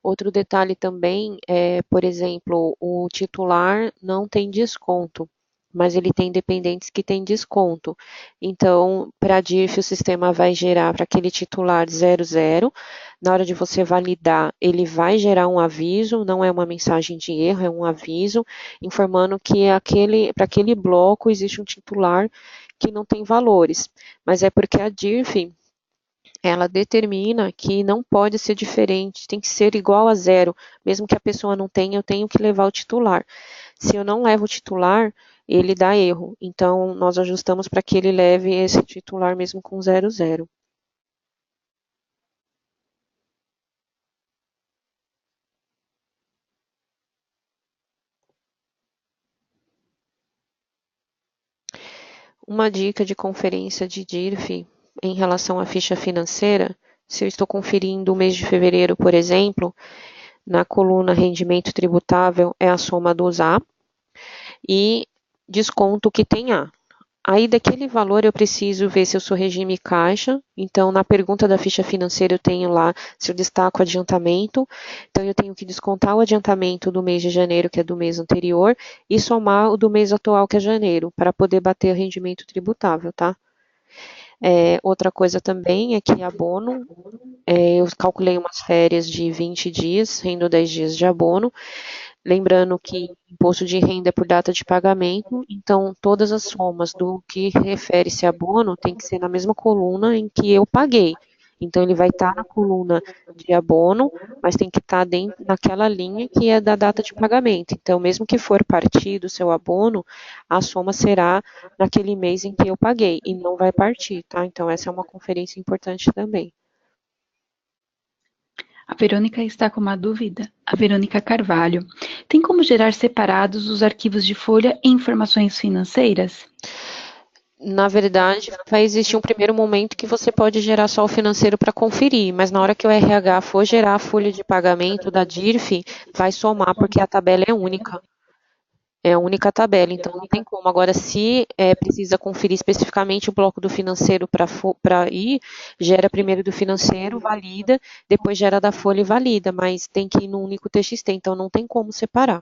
Outro detalhe também é, por exemplo, o titular não tem desconto, mas ele tem dependentes que têm desconto. Então, para a DIRF, o sistema vai gerar para aquele titular 00. Na hora de você validar, ele vai gerar um aviso, não é uma mensagem de erro, é um aviso, informando que para aquele bloco existe um titular que não tem valores. Mas é porque a DIRF ela determina que não pode ser diferente, tem que ser igual a 0. Mesmo que a pessoa não tenha, eu tenho que levar o titular. Se eu não levo o titular, ele dá erro. Então, nós ajustamos para que ele leve esse titular mesmo com 00. Uma dica de conferência de DIRF em relação à ficha financeira, se eu estou conferindo o mês de fevereiro, por exemplo, na coluna rendimento tributável é a soma dos A e desconto que tem A. Aí, daquele valor, eu preciso ver se eu sou regime caixa. Então, na pergunta da ficha financeira, eu tenho lá se eu destaco adiantamento. Então, eu tenho que descontar o adiantamento do mês de janeiro, que é do mês anterior, e somar o do mês atual, que é janeiro, para poder bater o rendimento tributável, tá? Outra coisa também é que abono, eu calculei umas férias de 20 dias, rendo 10 dias de abono. Lembrando que imposto de renda é por data de pagamento, então todas as somas do que refere-se a abono tem que ser na mesma coluna em que eu paguei. Então ele vai estar na coluna de abono, mas tem que estar dentro naquela linha que é da data de pagamento. Então, mesmo que for partido o seu abono, a soma será naquele mês em que eu paguei e não vai partir, tá? Então essa é uma conferência importante também. A Verônica está com uma dúvida. A Verônica Carvalho. Tem como gerar separados os arquivos de folha e informações financeiras? Na verdade, vai existir um primeiro momento que você pode gerar só o financeiro para conferir, mas na hora que o RH for gerar a folha de pagamento da DIRF, vai somar, porque a tabela é única. É a única tabela, então não tem como. Agora, se precisa conferir especificamente o bloco do financeiro para ir, gera primeiro do financeiro, valida, depois gera da folha e valida, mas tem que ir no único TXT, então não tem como separar.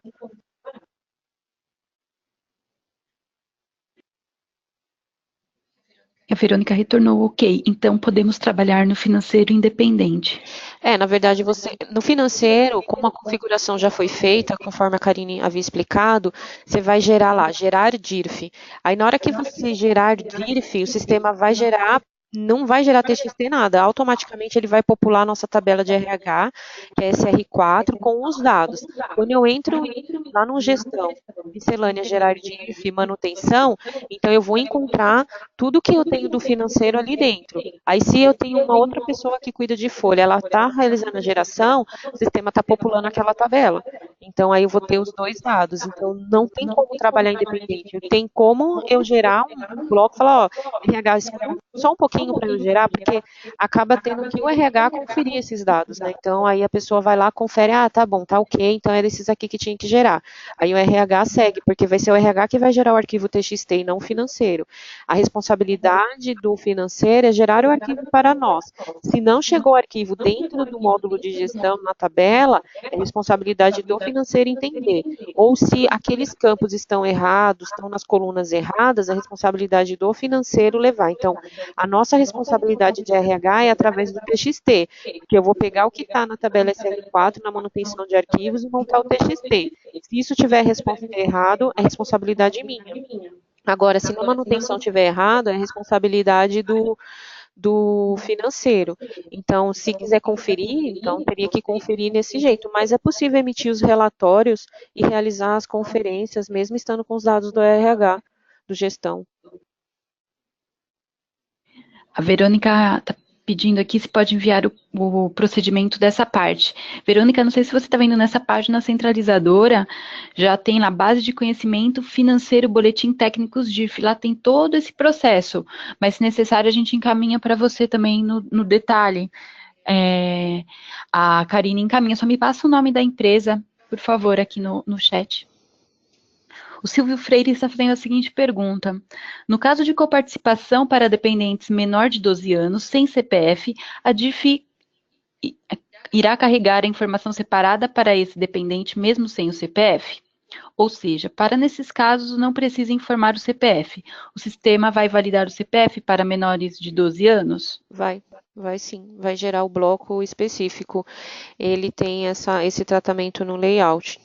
A Verônica retornou, ok, então podemos trabalhar no financeiro independente. Na verdade, no financeiro, como a configuração já foi feita, conforme a Karine havia explicado, você vai gerar lá, gerar DIRF. Aí, na hora que você gerar DIRF, o sistema vai gerar, não vai gerar TXT nada, automaticamente ele vai popular a nossa tabela de RH, que é SR4, com os dados. Quando eu entro lá no gestão, miscelânea, gerar DIRF, manutenção, então eu vou encontrar tudo que eu tenho do financeiro ali dentro. Aí, se eu tenho uma outra pessoa que cuida de folha, ela está realizando a geração, o sistema está populando aquela tabela. Então, aí eu vou ter os dois dados. Então, não tem como trabalhar independente. Tem como eu gerar um bloco e falar, ó, RH, espera só um pouquinho para eu gerar, porque acaba tendo que o RH conferir esses dados, né? Então, aí a pessoa vai lá, confere, tá bom, tá ok, então era esses aqui que tinha que gerar. Aí o RH segue, porque vai ser o RH que vai gerar o arquivo TXT e não o financeiro. A responsabilidade do financeiro é gerar o arquivo para nós. Se não chegou o arquivo dentro do módulo de gestão na tabela, é responsabilidade do financeiro entender. Ou se aqueles campos estão errados, estão nas colunas erradas, é responsabilidade do financeiro levar. Então, a nossa responsabilidade de RH é através do TXT, porque eu vou pegar o que está na tabela SR4, na manutenção de arquivos, e montar o TXT. Se isso tiver errado, é responsabilidade minha. Agora, se na manutenção estiver errado, é responsabilidade do financeiro. Então, se quiser conferir, então teria que conferir nesse jeito. Mas é possível emitir os relatórios e realizar as conferências, mesmo estando com os dados do RH, do gestão. A Verônica está pedindo aqui se pode enviar o procedimento dessa parte. Verônica, não sei se você está vendo nessa página centralizadora, já tem na base de conhecimento financeiro, boletim técnicos DIF, lá tem todo esse processo, mas se necessário a gente encaminha para você também no detalhe. A Karine encaminha, só me passa o nome da empresa, por favor, aqui no chat. O Silvio Freire está fazendo a seguinte pergunta: no caso de coparticipação para dependentes menor de 12 anos, sem CPF, a DIF irá carregar a informação separada para esse dependente mesmo sem o CPF? Ou seja, para nesses casos não precisa informar o CPF. O sistema vai validar o CPF para menores de 12 anos? Vai sim, vai gerar o bloco específico. Ele tem esse tratamento no layout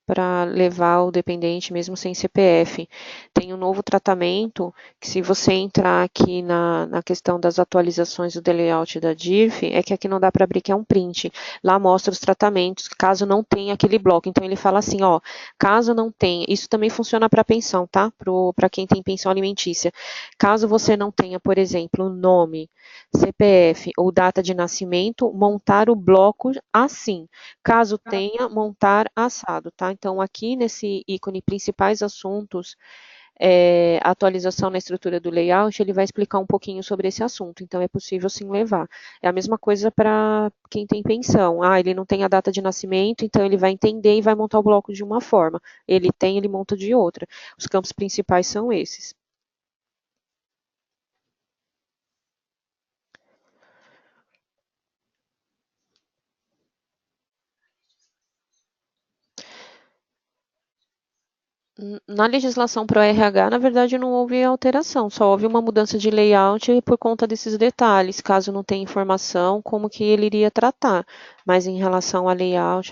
para levar o dependente mesmo sem CPF. Tem um novo tratamento que, se você entrar aqui na questão das atualizações do layout da DIRF, é que aqui não dá para abrir, que é um print. Lá mostra os tratamentos, caso não tenha aquele bloco. Então, ele fala assim, ó, caso não tenha, isso também funciona para pensão, tá? Para quem tem pensão alimentícia. Caso você não tenha, por exemplo, nome, CPF ou data de nascimento, montar o bloco assim. Caso tenha, montar assado, tá? Então, aqui nesse ícone principais assuntos, atualização na estrutura do layout, ele vai explicar um pouquinho sobre esse assunto. Então, é possível sim levar. É a mesma coisa para quem tem pensão. Ele não tem a data de nascimento, então ele vai entender e vai montar o bloco de uma forma. Ele tem, ele monta de outra. Os campos principais são esses. Na legislação para o RH, na verdade, não houve alteração, só houve uma mudança de layout por conta desses detalhes. Caso não tenha informação, como que ele iria tratar. Mas em relação a layout,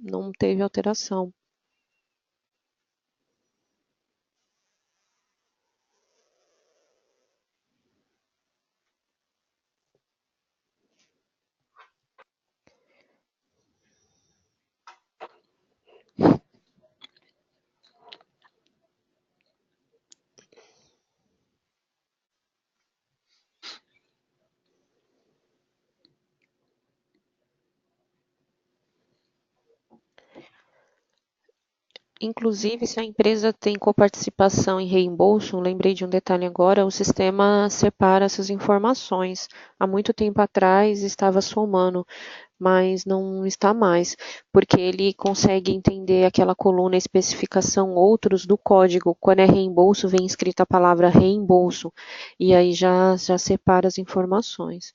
não teve alteração. Inclusive, se a empresa tem coparticipação em reembolso, lembrei de um detalhe agora, o sistema separa essas informações. Há muito tempo atrás estava somando, mas não está mais, porque ele consegue entender aquela coluna especificação outros do código. Quando é reembolso, vem escrita a palavra reembolso, e aí já separa as informações.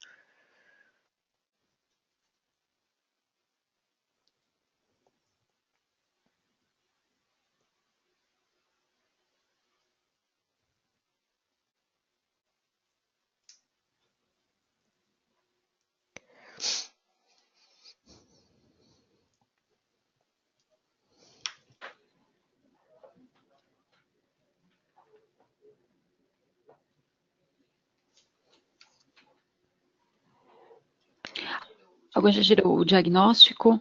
Alguém já gerou o diagnóstico?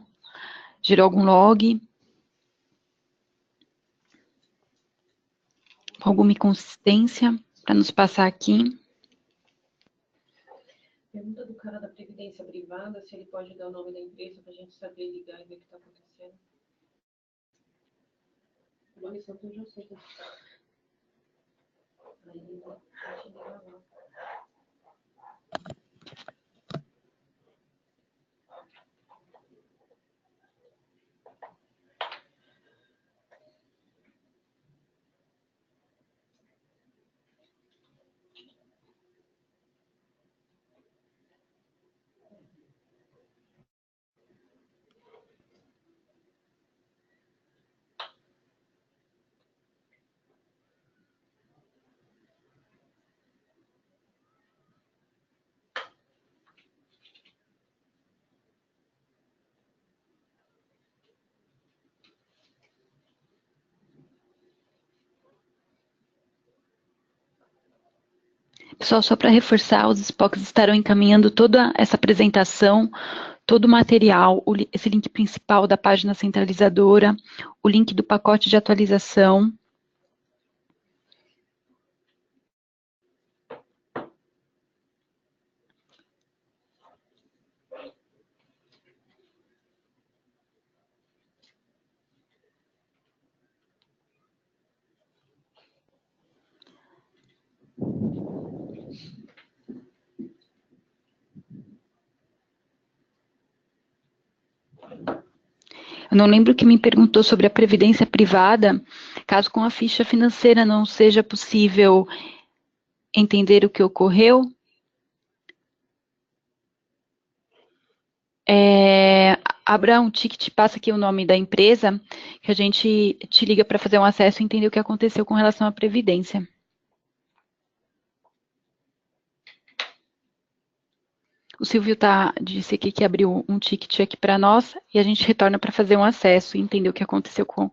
Gerou algum log? Alguma inconsistência para nos passar aqui? Pergunta do cara da Previdência Privada, se ele pode dar o nome da empresa para a gente saber ligar e ver o que está acontecendo. O nome santo eu já sei. Aí ele vai te ligar lá. Pessoal, só para reforçar, os SPOCs estarão encaminhando toda essa apresentação, todo o material, esse link principal da página centralizadora, o link do pacote de atualização. Eu não lembro que me perguntou sobre a previdência privada, caso com a ficha financeira não seja possível entender o que ocorreu. Abra um ticket, passa aqui o nome da empresa, que a gente te liga para fazer um acesso e entender o que aconteceu com relação à previdência. O Silvio disse aqui que abriu um ticket aqui para nós e a gente retorna para fazer um acesso e entender o que aconteceu com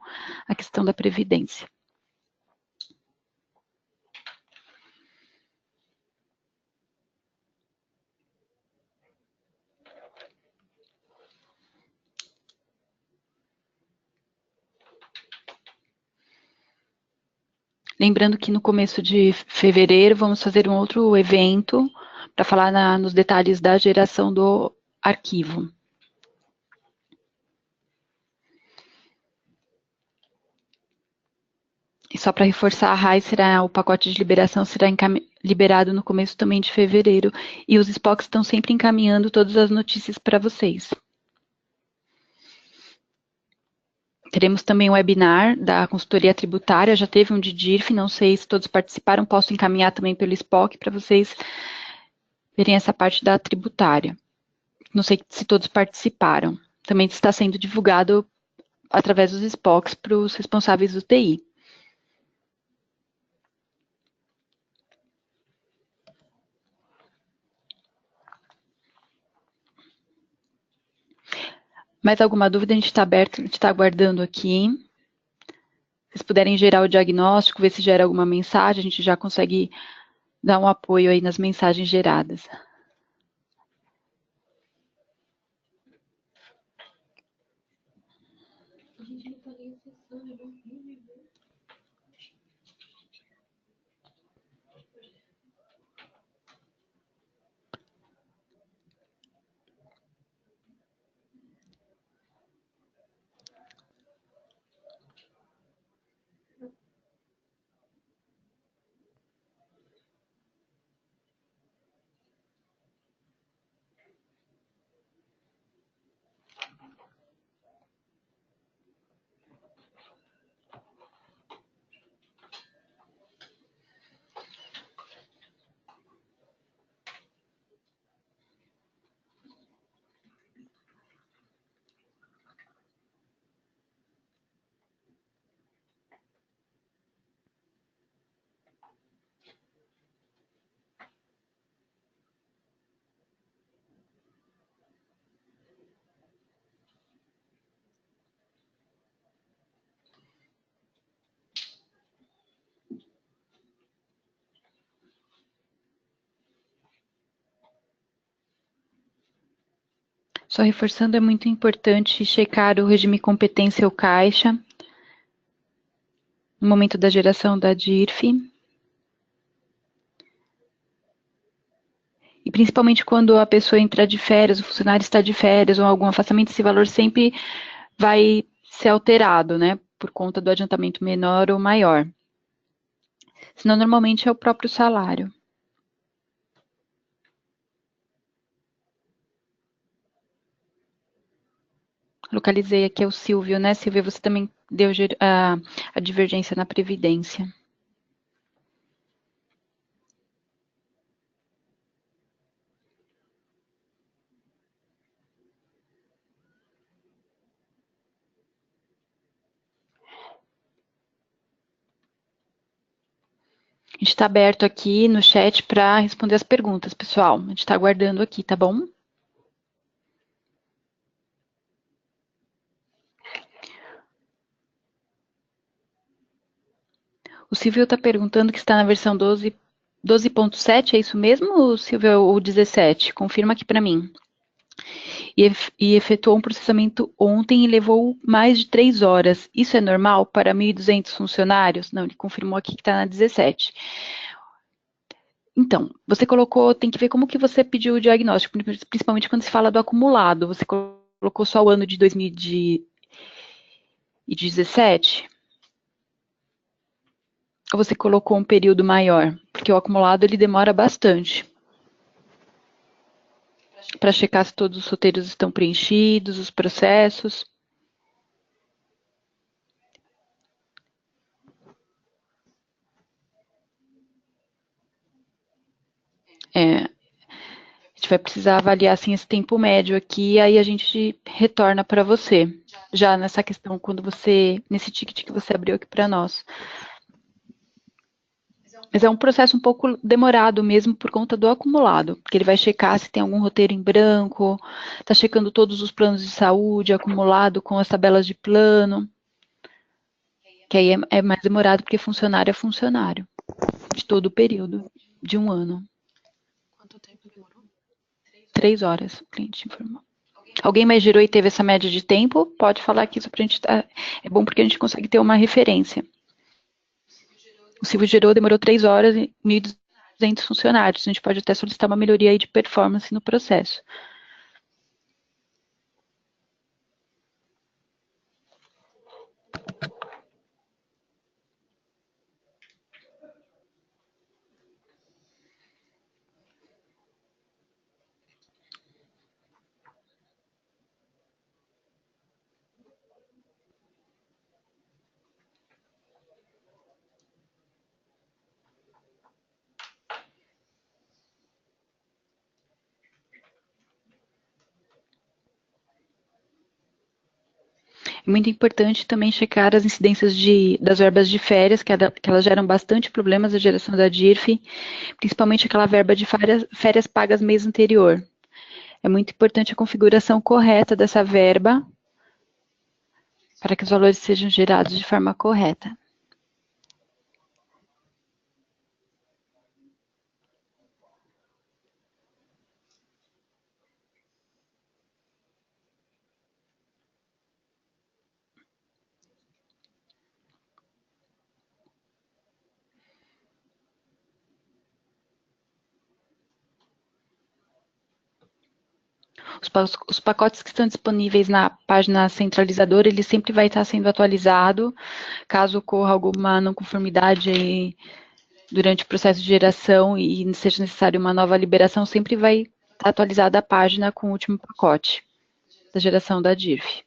a questão da previdência. Lembrando que no começo de fevereiro vamos fazer um outro evento para falar nos detalhes da geração do arquivo. E só para reforçar, a RAI o pacote de liberação será liberado no começo também de fevereiro, e os SPOCs estão sempre encaminhando todas as notícias para vocês. Teremos também um webinar da consultoria tributária, já teve um de DIRF, não sei se todos participaram, posso encaminhar também pelo SPOC para vocês verem essa parte da tributária. Não sei se todos participaram. Também está sendo divulgado através dos SPOCs para os responsáveis do TI. Mais alguma dúvida? A gente está aberto, a gente está aguardando aqui. Se vocês puderem gerar o diagnóstico, ver se gera alguma mensagem, a gente já consegue dar um apoio aí nas mensagens geradas. Só reforçando, é muito importante checar o regime competência ou caixa no momento da geração da DIRF. E principalmente quando a pessoa entra de férias, o funcionário está de férias ou algum afastamento, esse valor sempre vai ser alterado, né? Por conta do adiantamento menor ou maior. Senão, normalmente é o próprio salário. Localizei aqui, é o Silvio, né? Silvio, você também deu a divergência na Previdência. A gente está aberto aqui no chat para responder as perguntas, pessoal. A gente está aguardando aqui, tá bom? O Silvio está perguntando que está na versão 12.7, é isso mesmo, Silvio, ou 17? Confirma aqui para mim. E efetuou um processamento ontem e levou mais de 3 horas. Isso é normal para 1.200 funcionários? Não, ele confirmou aqui que está na 17. Então, você colocou, tem que ver como que você pediu o diagnóstico, principalmente quando se fala do acumulado. Você colocou só o ano de 2017? Ou você colocou um período maior? Porque o acumulado, ele demora bastante para checar se todos os roteiros estão preenchidos, os processos. A gente vai precisar avaliar assim, esse tempo médio aqui, aí a gente retorna para você, já nessa questão, nesse ticket que você abriu aqui para nós. Mas é um processo um pouco demorado mesmo por conta do acumulado, porque ele vai checar se tem algum roteiro em branco, está checando todos os planos de saúde acumulado com as tabelas de plano, que aí é mais demorado porque funcionário é funcionário, de todo o período, de um ano. Quanto tempo demorou? 3 horas, o cliente informou. Alguém mais gerou e teve essa média de tempo? Pode falar aqui, só pra gente é bom porque a gente consegue ter uma referência. O Silvio gerou, demorou 3 horas e 1.200 funcionários. A gente pode até solicitar uma melhoria aí de performance no processo. É muito importante também checar as incidências das verbas de férias, que elas geram bastante problemas na geração da DIRF, principalmente aquela verba de férias pagas mês anterior. É muito importante a configuração correta dessa verba para que os valores sejam gerados de forma correta. Os pacotes que estão disponíveis na página centralizadora, ele sempre vai estar sendo atualizado, caso ocorra alguma não conformidade aí durante o processo de geração e seja necessário uma nova liberação, sempre vai estar atualizada a página com o último pacote da geração da DIRF.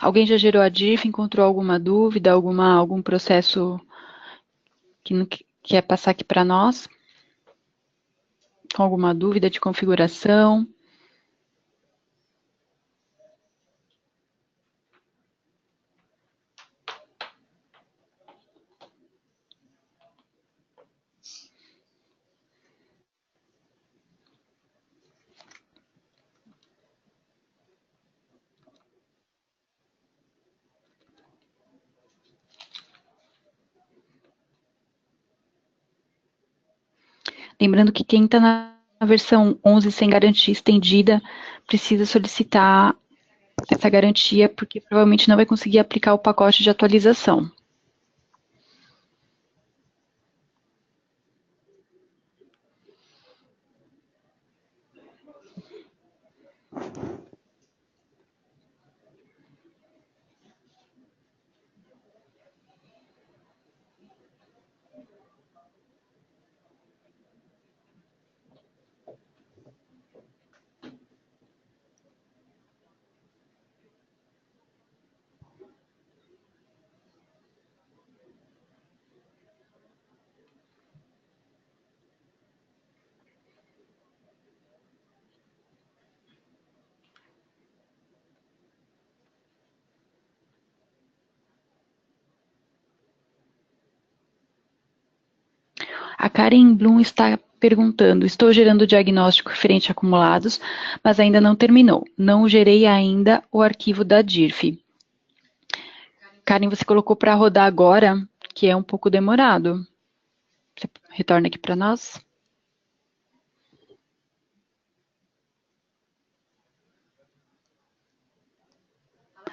Alguém já gerou a DIRF, encontrou alguma dúvida, algum processo que não quer passar aqui para nós? com alguma dúvida de configuração? Lembrando que quem está na versão 11 sem garantia estendida precisa solicitar essa garantia, porque provavelmente não vai conseguir aplicar o pacote de atualização. A Karen Bloom está perguntando, estou gerando o diagnóstico referente a acumulados, mas ainda não terminou. Não gerei ainda o arquivo da DIRF. Karen, você colocou para rodar agora, que é um pouco demorado. Você retorna aqui para nós?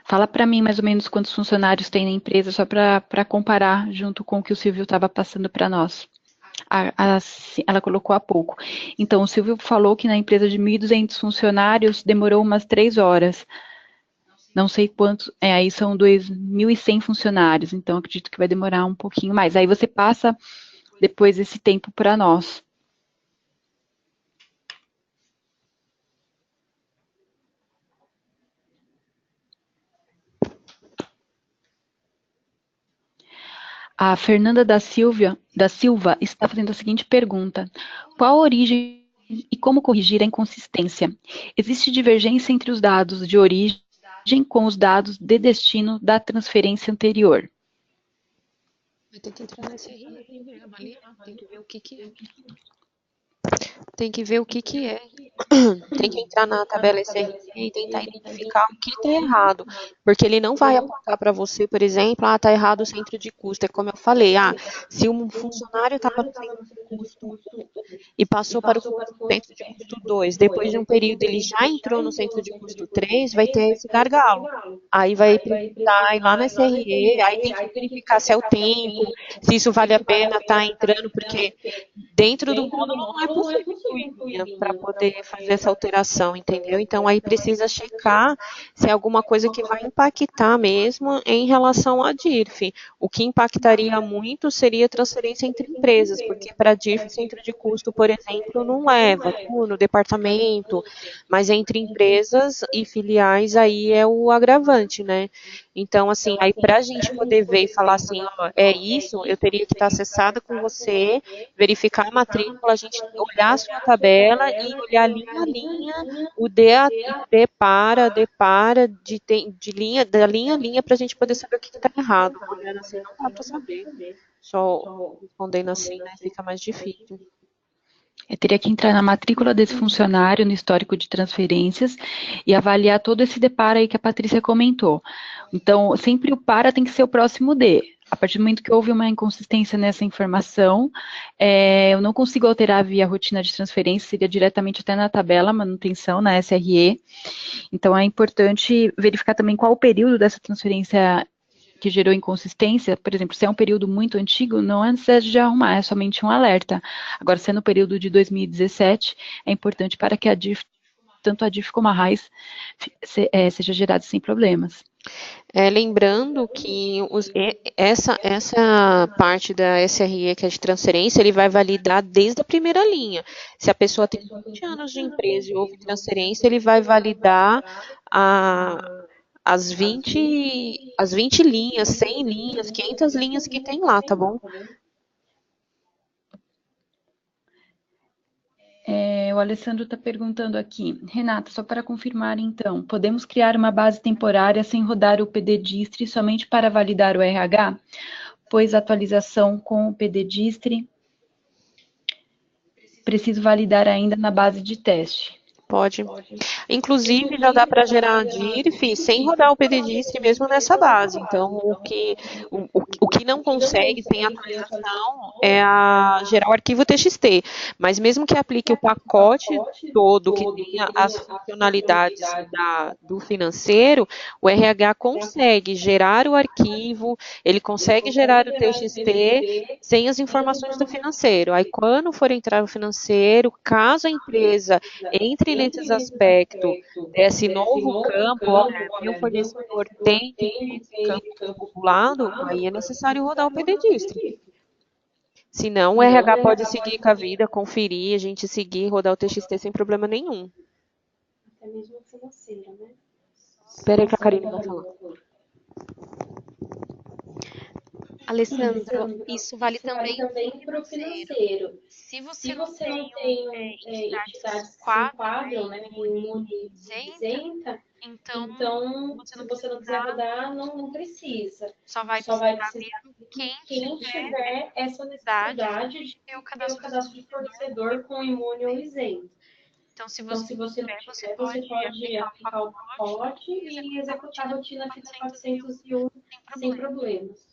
Fala para mim mais ou menos quantos funcionários tem na empresa, só para comparar junto com o que o Silvio estava passando para nós. Ela colocou há pouco. Então, o Silvio falou que na empresa de 1.200 funcionários demorou umas 3 horas. Não sei quantos, aí são 2.100 funcionários, então acredito que vai demorar um pouquinho mais. Aí você passa depois esse tempo para nós. A Fernanda da Silva está fazendo a seguinte pergunta: qual a origem e como corrigir a inconsistência? Existe divergência entre os dados de origem com os dados de destino da transferência anterior? Vai ter que entrar nesse aí, avaliar, tem que ver o que é. Tem que ver o que é. Tem que entrar na tabela SRE e tentar identificar o que está errado. Porque ele não vai apontar para você, por exemplo, está errado o centro de custo. É como eu falei, se um funcionário estava no centro de custo e passou para o centro de custo 2, depois de um período ele já entrou no centro de custo 3, vai ter esse gargalo. Aí vai precisar ir lá na SRE, aí tem que verificar se é o tempo, se isso vale a pena estar entrando, porque dentro do módulo não é possível para poder fazer essa alteração, entendeu? Então, aí precisa checar se é alguma coisa que vai impactar mesmo em relação à DIRF. O que impactaria muito seria a transferência entre empresas, porque para a DIRF, centro de custo, por exemplo, não leva no departamento, mas entre empresas e filiais aí é o agravante, né? Então, assim, aí para a gente poder ver e falar assim, é isso, eu teria que estar acessada com você, verificar a matrícula, a gente olhar a sua tabela e olhar linha a linha, o D para, da linha a linha, para a gente poder saber o que está errado. Olhando assim, não dá para saber. Só respondendo assim, né, fica mais difícil. Eu teria que entrar na matrícula desse funcionário, no histórico de transferências, e avaliar todo esse deparo aí que a Patrícia comentou. Então, sempre o para tem que ser o próximo D. A partir do momento que houve uma inconsistência nessa informação, eu não consigo alterar via rotina de transferência, seria diretamente até na tabela manutenção, na SRE. Então, é importante verificar também qual o período dessa transferência que gerou inconsistência. Por exemplo, se é um período muito antigo, não é necessário de arrumar, é somente um alerta. Agora, se é no período de 2017, é importante para que tanto a DIF como a RAIS seja gerada sem problemas. Lembrando que essa parte da SRE, que é de transferência, ele vai validar desde a primeira linha. Se a pessoa tem 20 anos de empresa e houve transferência, ele vai validar as 20 linhas, 100 linhas, 500 linhas que tem lá, tá bom? O Alessandro está perguntando aqui. Renata, só para confirmar então, podemos criar uma base temporária sem rodar o PD-Distri somente para validar o RH? Pois a atualização com o PD-Distri preciso validar ainda na base de teste. Pode. Inclusive, já dá para gerar a DIRF sem rodar o PDDIST mesmo nessa base. Então, o que não consegue sem atualização é gerar o arquivo TXT. Mas mesmo que aplique o pacote todo, que tenha as funcionalidades do financeiro, o RH consegue gerar o arquivo, ele consegue gerar o TXT sem as informações do financeiro. Aí, quando for entrar o financeiro, caso a empresa entre nesses aspectos desse novo campo, olha, meu fornecedor tem que ter esse campo populado, aí é necessário rodar o PDDIST. Senão o RH pode seguir com a vida, conferir, a gente seguir, rodar o TXT sem problema nenhum. Até mesmo financeira, né? Espera aí que a Karine vai falar. Alessandro, isso vale também para o financeiro. Se Se você não você não tem tem entidades entidades que que se se enquadram, né, né, em em Imune isenta, então então, você se não você precisa não quiser rodar, rodar, não precisa. só vai Só vai precisar precisar mesmo quem quem tiver tiver essa necessidade necessidade de ter o de ter o cadastro do cadastro de fornecedor fornecedor com Imune ou isento. Então, se Então, você se não você não tiver, você tiver, você pode pode aplicar o aplicar o pacote pacote e e executar a executar a rotina rotina FINA 401 401 sem sem problema. problemas.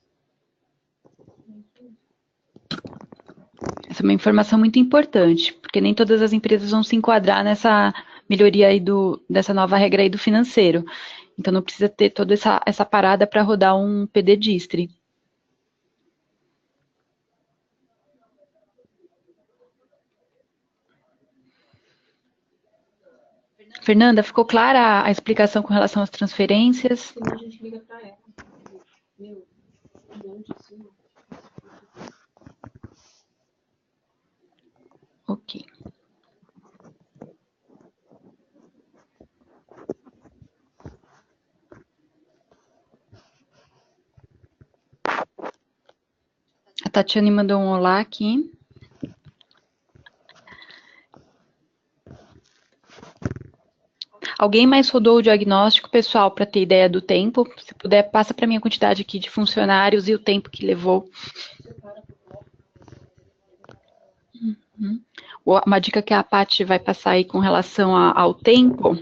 Essa é uma informação muito importante, porque nem todas as empresas vão se enquadrar nessa melhoria aí dessa nova regra aí do financeiro. Então, não precisa ter toda essa parada para rodar um PD-Distri. Fernanda, ficou clara a explicação com relação às transferências? Senão a gente liga para ela. Meu, onde isso? Ok. A Tatiane mandou um olá aqui. Alguém mais rodou o diagnóstico, pessoal, para ter ideia do tempo? Se puder, passa para mim a quantidade aqui de funcionários e o tempo que levou. Uma dica que a Paty vai passar aí com relação ao tempo.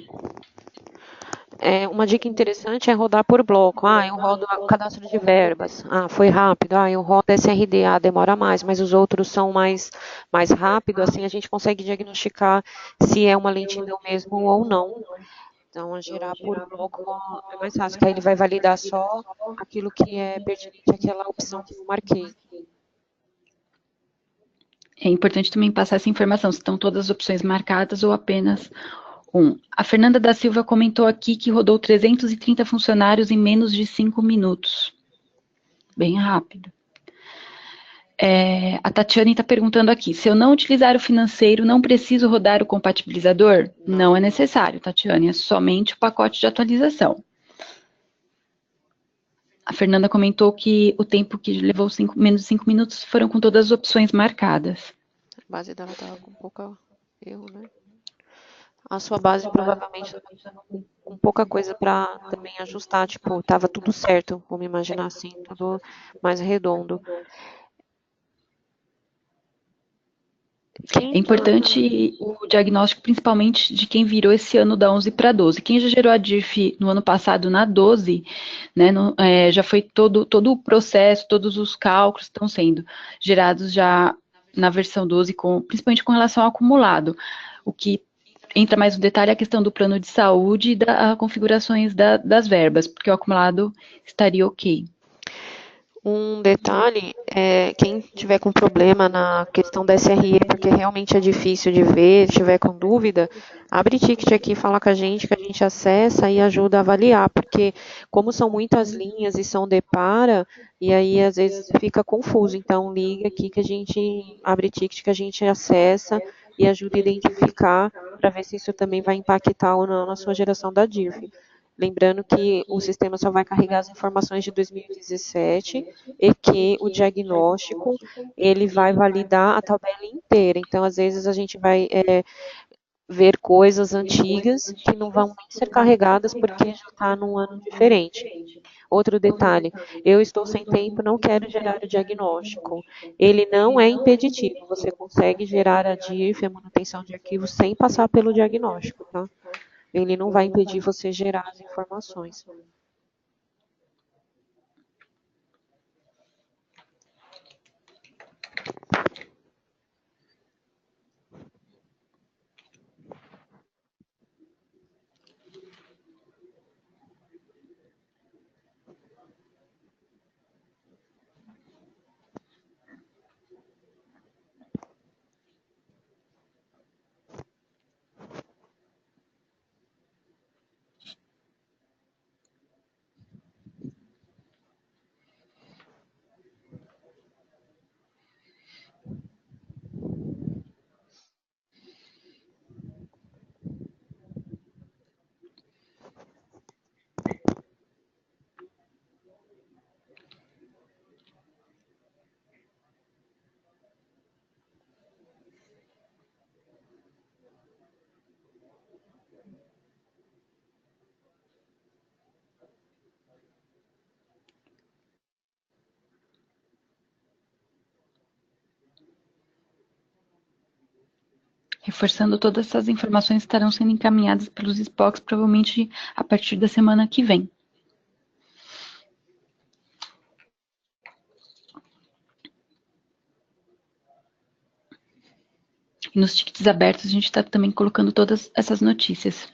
Uma dica interessante é rodar por bloco. Eu rodo o cadastro de verbas. Foi rápido. Eu rodo SRD. Demora mais, mas os outros são mais rápido. Assim a gente consegue diagnosticar se é uma lentidão mesmo ou não. Então, a gerar por bloco é mais fácil, que aí ele vai validar só aquilo que é pertinente àquela opção que eu marquei. É importante também passar essa informação, se estão todas as opções marcadas ou apenas um. A Fernanda da Silva comentou aqui que rodou 330 funcionários em menos de 5 minutos. Bem rápido. A Tatiane está perguntando aqui, se eu não utilizar o financeiro, não preciso rodar o compatibilizador? Não é necessário, Tatiane, é somente o pacote de atualização. A Fernanda comentou que o tempo que levou menos de 5 minutos foram com todas as opções marcadas. A base dela estava com pouca erro, né? A sua base provavelmente estava com pouca coisa para também ajustar, tipo, estava tudo certo, vamos imaginar assim, tudo mais redondo. É importante o diagnóstico, principalmente de quem virou esse ano da 11 para 12. Quem já gerou a DIRF no ano passado na 12, né, já foi todo o processo, todos os cálculos estão sendo gerados já na versão 12, principalmente com relação ao acumulado. O que entra mais no detalhe é a questão do plano de saúde e das configurações das verbas, porque o acumulado estaria ok. Um detalhe é quem tiver com problema na questão da SRE, porque realmente é difícil de ver, tiver com dúvida, abre ticket aqui, fala com a gente, que a gente acessa e ajuda a avaliar, porque como são muitas linhas e são depara, e aí às vezes fica confuso, então liga aqui que a gente abre ticket, que a gente acessa e ajuda a identificar, para ver se isso também vai impactar ou não na sua geração da DIRF. Lembrando que o sistema só vai carregar as informações de 2017 e que o diagnóstico ele vai validar a tabela inteira. Então, às vezes, a gente vai ver coisas antigas que não vão nem ser carregadas porque já está num ano diferente. Outro detalhe, eu estou sem tempo, não quero gerar o diagnóstico. Ele não é impeditivo, você consegue gerar a DIRF, a manutenção de arquivos, sem passar pelo diagnóstico, tá? Ele não vai impedir você gerar as informações. Reforçando, todas essas informações estarão sendo encaminhadas pelos SPOCs, provavelmente a partir da semana que vem. E nos tickets abertos a gente está também colocando todas essas notícias.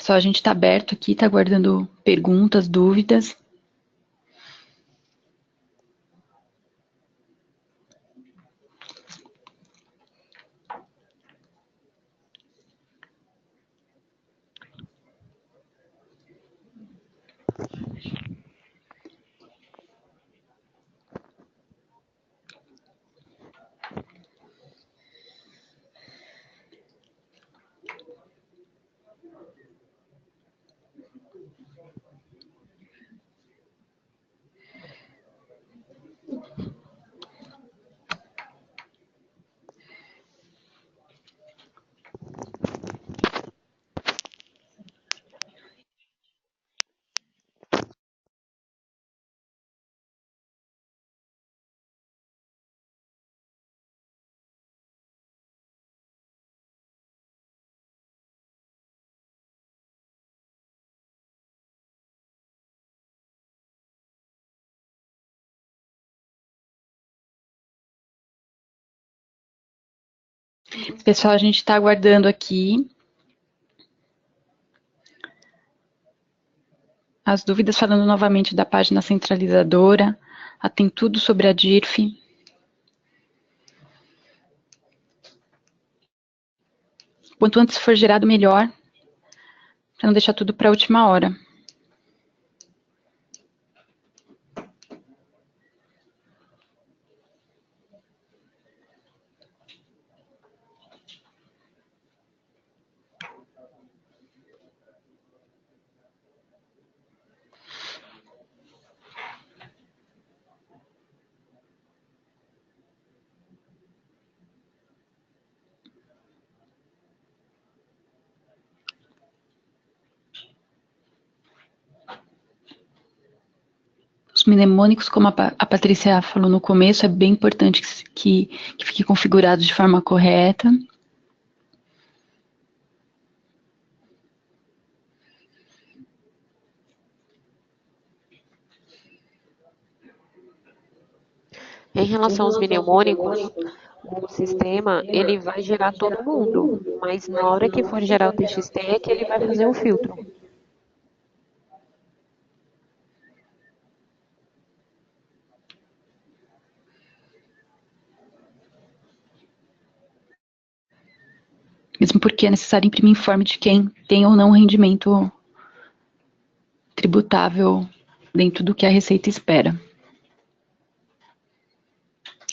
Só a gente está aberto aqui, está aguardando perguntas, dúvidas. Pessoal, a gente está aguardando aqui as dúvidas, falando novamente da página centralizadora. Tem tudo sobre a DIRF. Quanto antes for gerado, melhor, para não deixar tudo para a última hora. Os mnemônicos, como a Patrícia falou no começo, é bem importante que fique configurado de forma correta. Em relação aos mnemônicos, o sistema ele vai gerar todo mundo, mas na hora que for gerar o TXT é que ele vai fazer o filtro. Mesmo porque é necessário imprimir informe de quem tem ou não rendimento tributável dentro do que a Receita espera.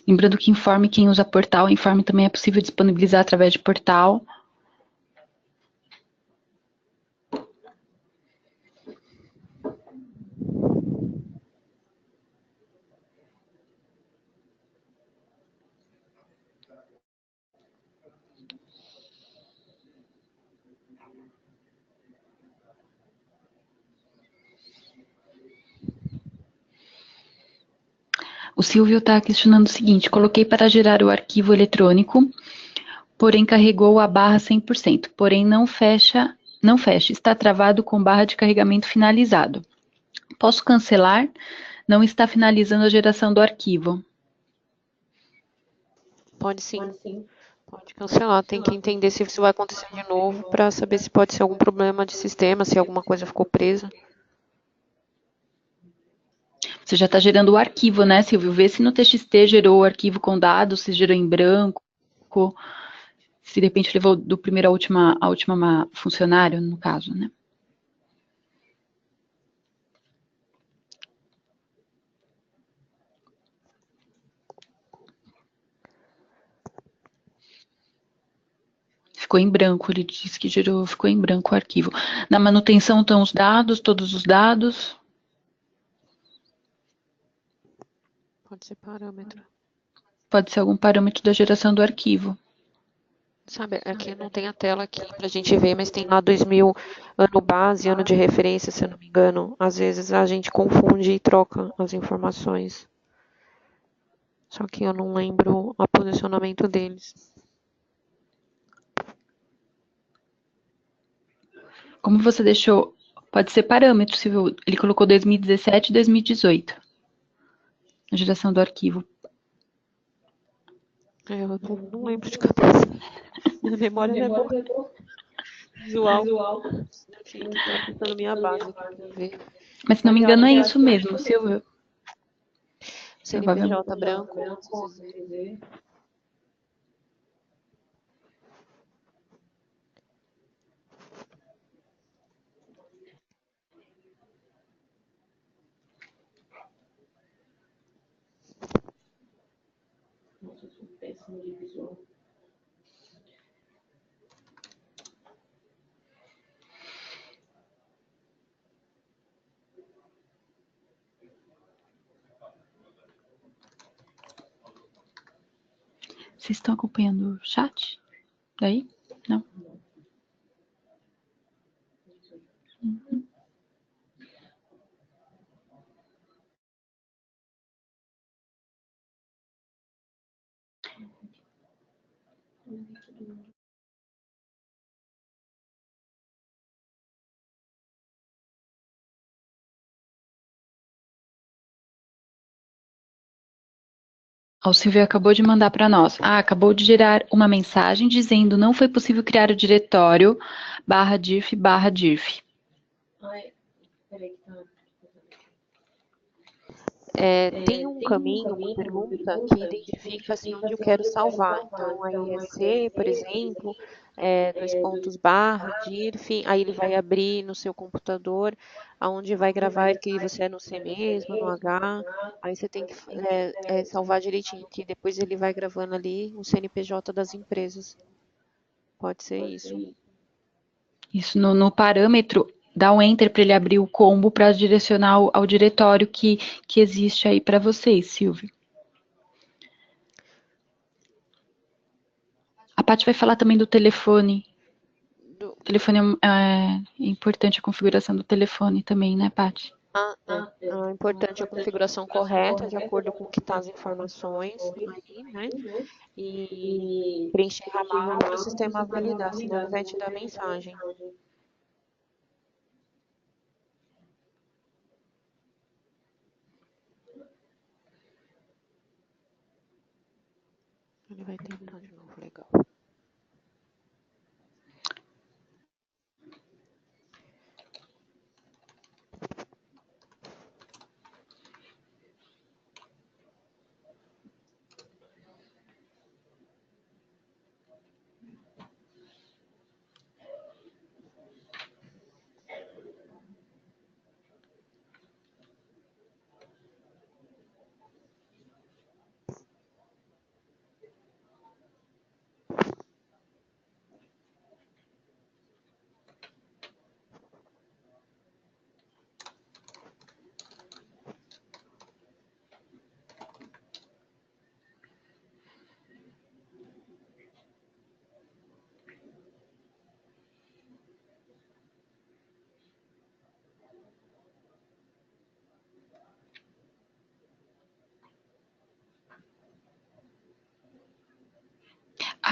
Lembrando que informe quem usa portal, informe também é possível disponibilizar através de portal. O Silvio está questionando o seguinte: coloquei para gerar o arquivo eletrônico, porém carregou a barra 100%, porém não fecha, está travado com barra de carregamento finalizado. Posso cancelar? Não está finalizando a geração do arquivo. Pode sim. Pode cancelar. Tem que entender se isso vai acontecer de novo para saber se pode ser algum problema de sistema, se alguma coisa ficou presa. Você já está gerando o arquivo, né, Silvio? Vê se no TXT gerou o arquivo com dados, se gerou em branco, se de repente levou do primeiro à última funcionário, no caso, né? Ficou em branco, ele disse que gerou, ficou em branco o arquivo. Na manutenção estão os dados, todos os dados. Pode ser parâmetro. Pode ser algum parâmetro da geração do arquivo. Sabe, aqui não tem a tela aqui pra gente ver, mas tem lá 2000, ano base, ano de referência, se eu não me engano. Às vezes a gente confunde e troca as informações. Só que eu não lembro o posicionamento deles. Como você deixou, pode ser parâmetro, Silvio. Ele colocou 2017 e 2018. A geração do arquivo. Eu não lembro de cabeça. Minha memória não é boa. Visual. Enfim, tô acessando minha base aqui pra ver. Mas se não me engano é isso mesmo, Silvio. CNPJ branco, 11Z. Nossa, eu sou péssima de visual. Vocês estão acompanhando o chat? Daí? Não? Uhum. O Silvio acabou de mandar para nós. Acabou de gerar uma mensagem dizendo não foi possível criar o diretório /diff/diff. Tem um caminho, uma pergunta que identifica assim, onde eu quero salvar. Então, aí é C, por exemplo, dois pontos barra, DIRF, aí ele vai abrir no seu computador, aonde vai gravar arquivo, se é no C mesmo, no H, aí você tem que salvar direitinho, que depois ele vai gravando ali o CNPJ das empresas. Pode ser isso. Isso no parâmetro, dá um enter para ele abrir o combo para direcionar ao diretório que existe aí para vocês, Silvio. A Paty vai falar também do telefone. O telefone é importante a configuração do telefone também, né, Paty? É importante a configuração correta, de acordo com o que está as informações aí, né? E preencher ramal para o sistema validar, senão ele vai te dar mensagem. Ele vai tentar de novo, legal.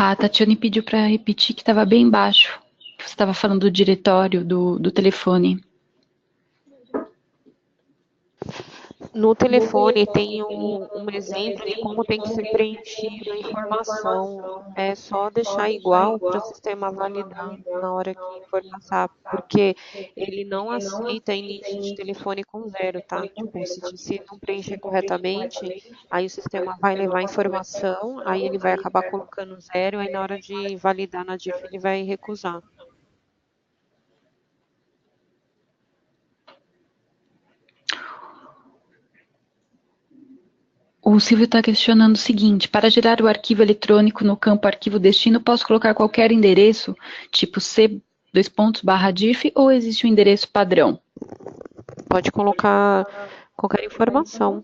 A Tatiane pediu para repetir que estava bem baixo. Você estava falando do diretório, do telefone. No telefone tem um exemplo de como tem que ser preenchida a informação. É só deixar igual para o sistema validar na hora que for passar, porque ele não aceita início de telefone com zero, tá? Tipo, se não preencher corretamente, aí o sistema vai levar a informação, aí ele vai acabar colocando zero, aí na hora de validar na DIF ele vai recusar. O Silvio está questionando o seguinte: para gerar o arquivo eletrônico no campo arquivo destino, posso colocar qualquer endereço, tipo C:/DIF, ou existe um endereço padrão? Pode colocar qualquer informação.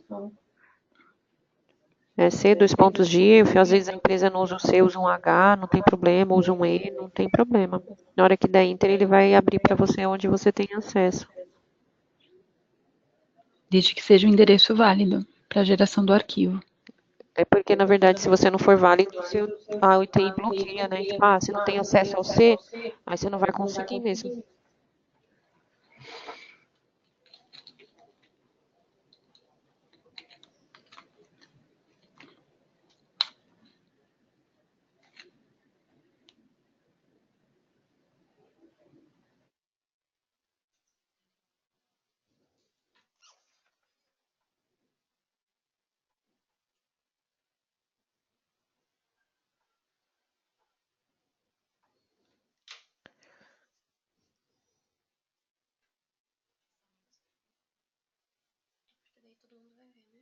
C:/DIF, às vezes a empresa não usa o C, usa um H, não tem problema, usa um E, não tem problema. Na hora que der Enter, ele vai abrir para você onde você tem acesso. Desde que seja um endereço válido para a geração do arquivo. É porque, na verdade, se você não for válido, a UTI bloqueia, né? Tipo, você não tem acesso ao C, aí você não vai conseguir mesmo. Daí todo mundo vai ver, né?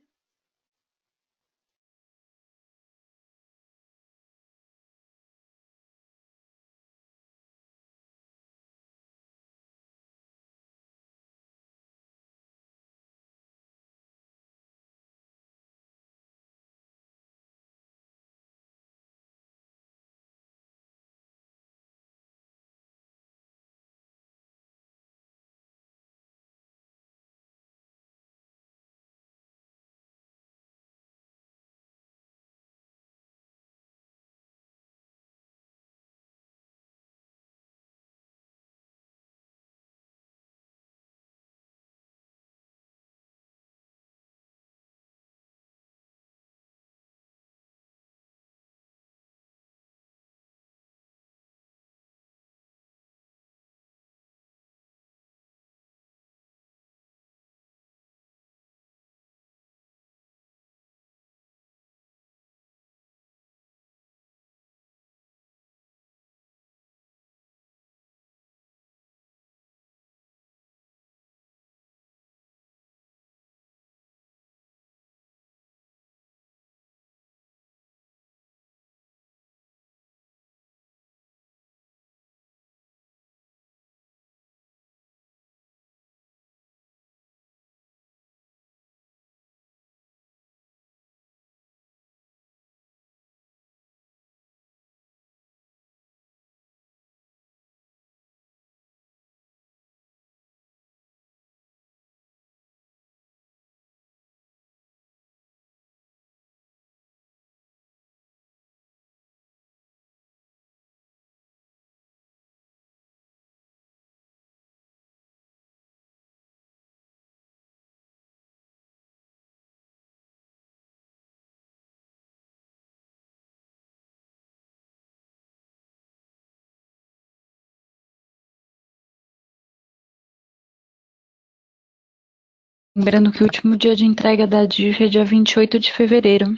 Lembrando que o último dia de entrega da DIF é dia 28 de fevereiro.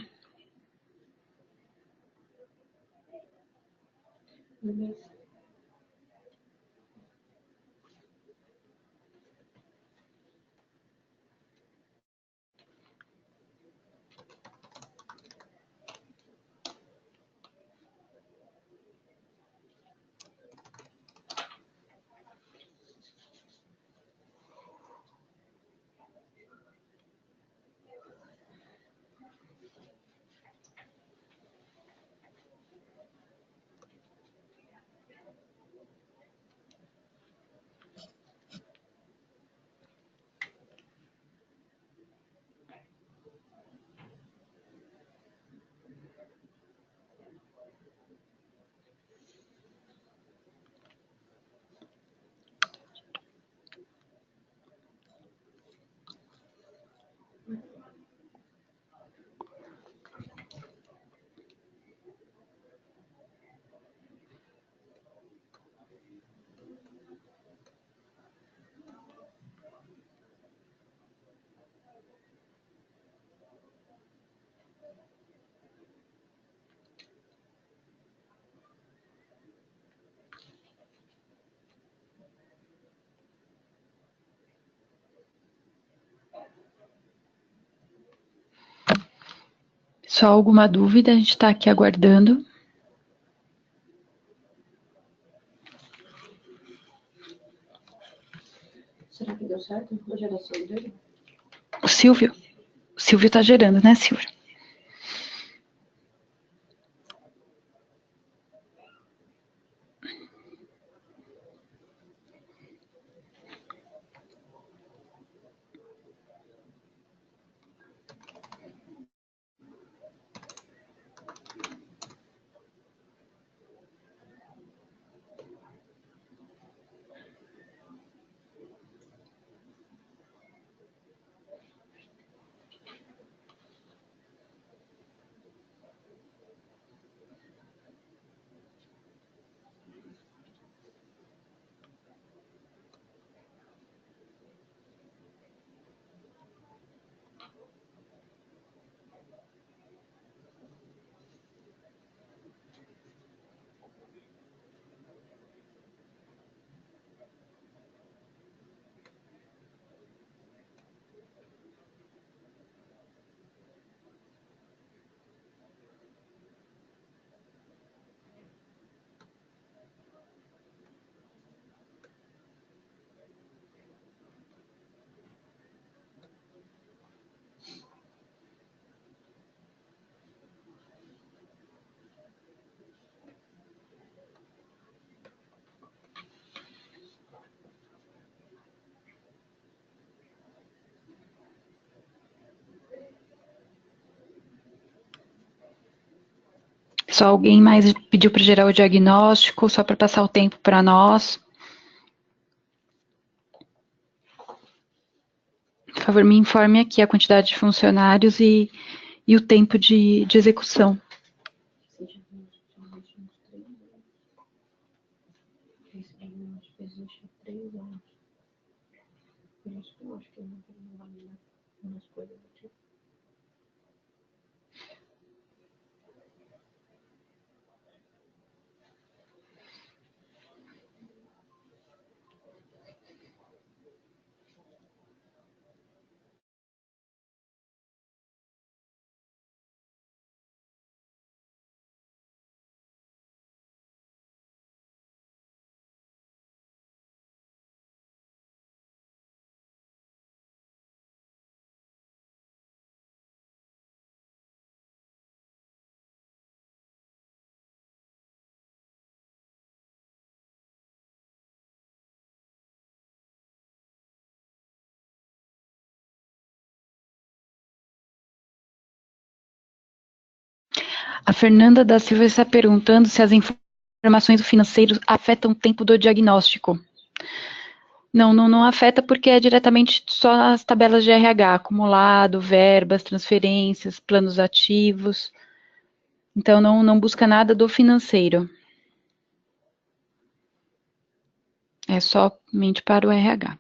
Só alguma dúvida? A gente está aqui aguardando. Será que deu certo a geração dele? O Silvio está gerando, né, Silvio? Só alguém mais pediu para gerar o diagnóstico, só para passar o tempo para nós. Por favor, me informe aqui a quantidade de funcionários e o tempo de execução. A Fernanda da Silva está perguntando se as informações do financeiro afetam o tempo do diagnóstico. Não afeta porque é diretamente só as tabelas de RH, acumulado, verbas, transferências, planos ativos. Então, não busca nada do financeiro. É somente para o RH.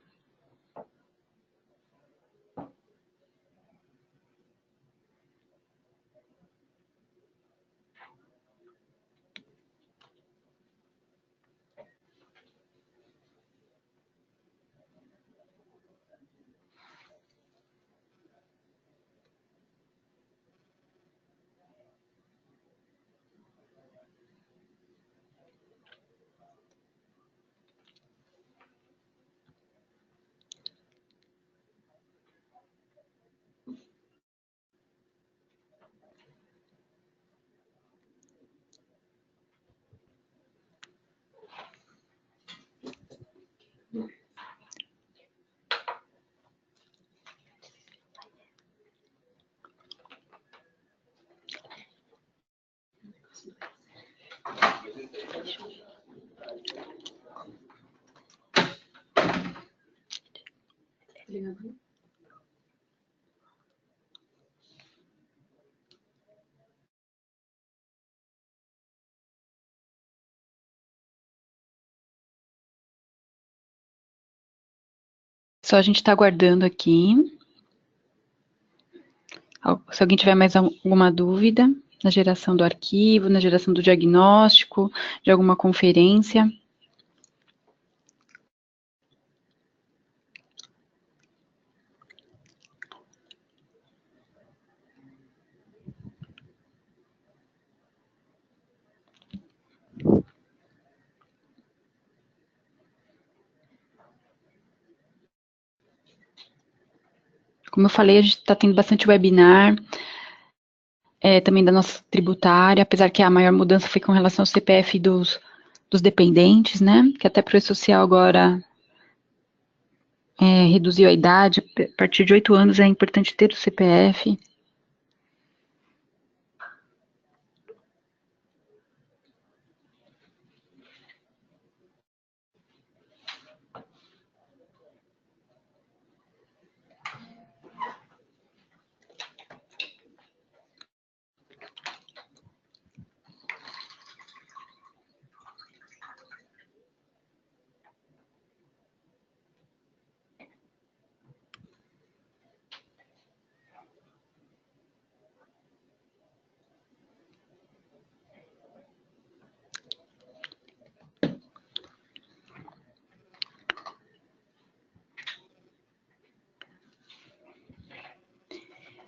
Só a gente está aguardando aqui. Se alguém tiver mais alguma dúvida na geração do arquivo, na geração do diagnóstico, de alguma conferência. Como eu falei, a gente está tendo bastante webinar, também da nossa tributária, apesar que a maior mudança foi com relação ao CPF dos dependentes, né? Que até para o social agora reduziu a idade, a partir de 8 anos é importante ter o CPF.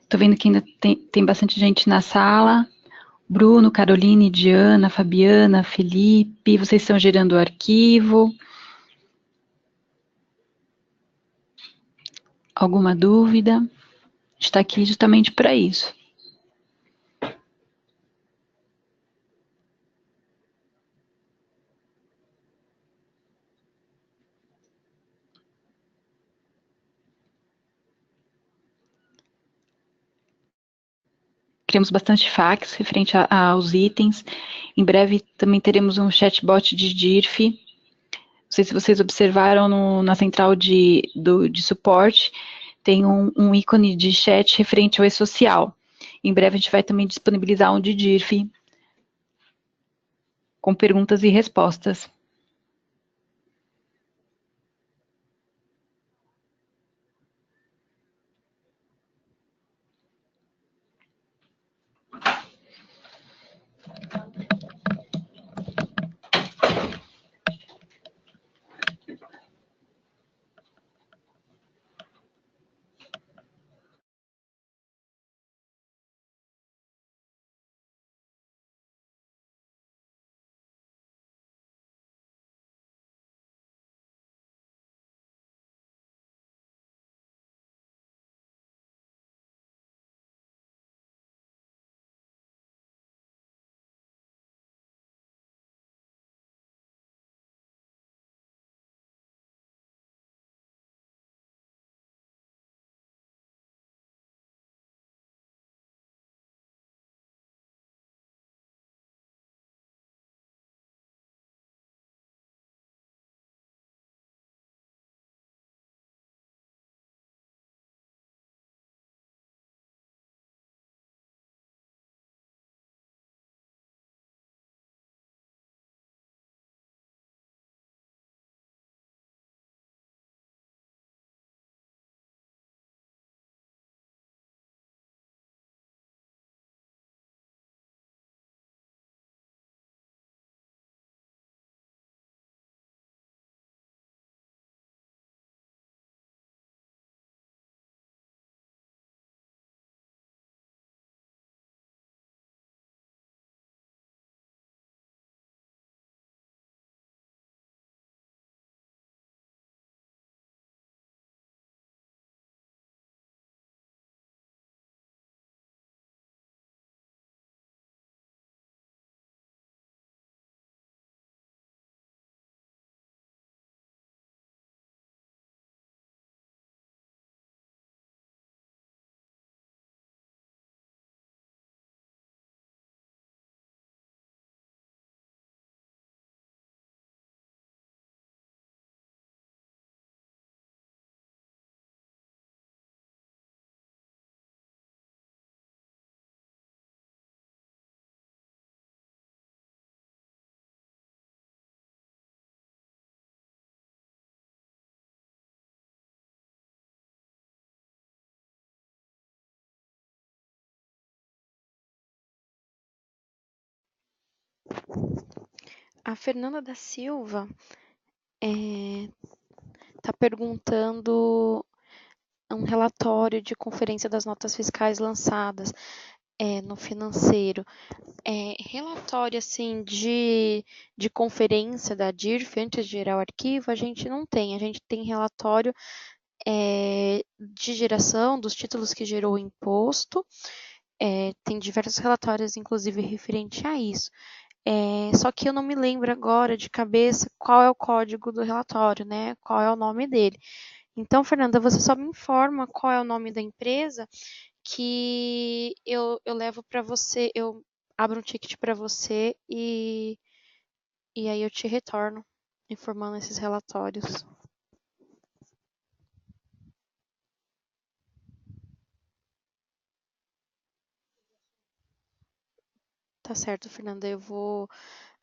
Estou vendo que ainda tem bastante gente na sala. Bruno, Caroline, Diana, Fabiana, Felipe, vocês estão gerando o arquivo? Alguma dúvida? Está aqui justamente para isso. Criamos bastante fax referente aos itens. Em breve também teremos um chatbot de DIRF. Não sei se vocês observaram na central de suporte, tem um ícone de chat referente ao e-social. Em breve a gente vai também disponibilizar um de DIRF com perguntas e respostas. A Fernanda da Silva está perguntando um relatório de conferência das notas fiscais lançadas no financeiro. Relatório assim de conferência da DIRF antes de gerar o arquivo, a gente não tem. A gente tem relatório de geração, dos títulos que gerou o imposto. Tem diversos relatórios, inclusive, referente a isso. Só que eu não me lembro agora de cabeça qual é o código do relatório, né? Qual é o nome dele. Então, Fernanda, você só me informa qual é o nome da empresa que eu levo para você, eu abro um ticket para você e aí eu te retorno informando esses relatórios. Tá certo, Fernanda, eu vou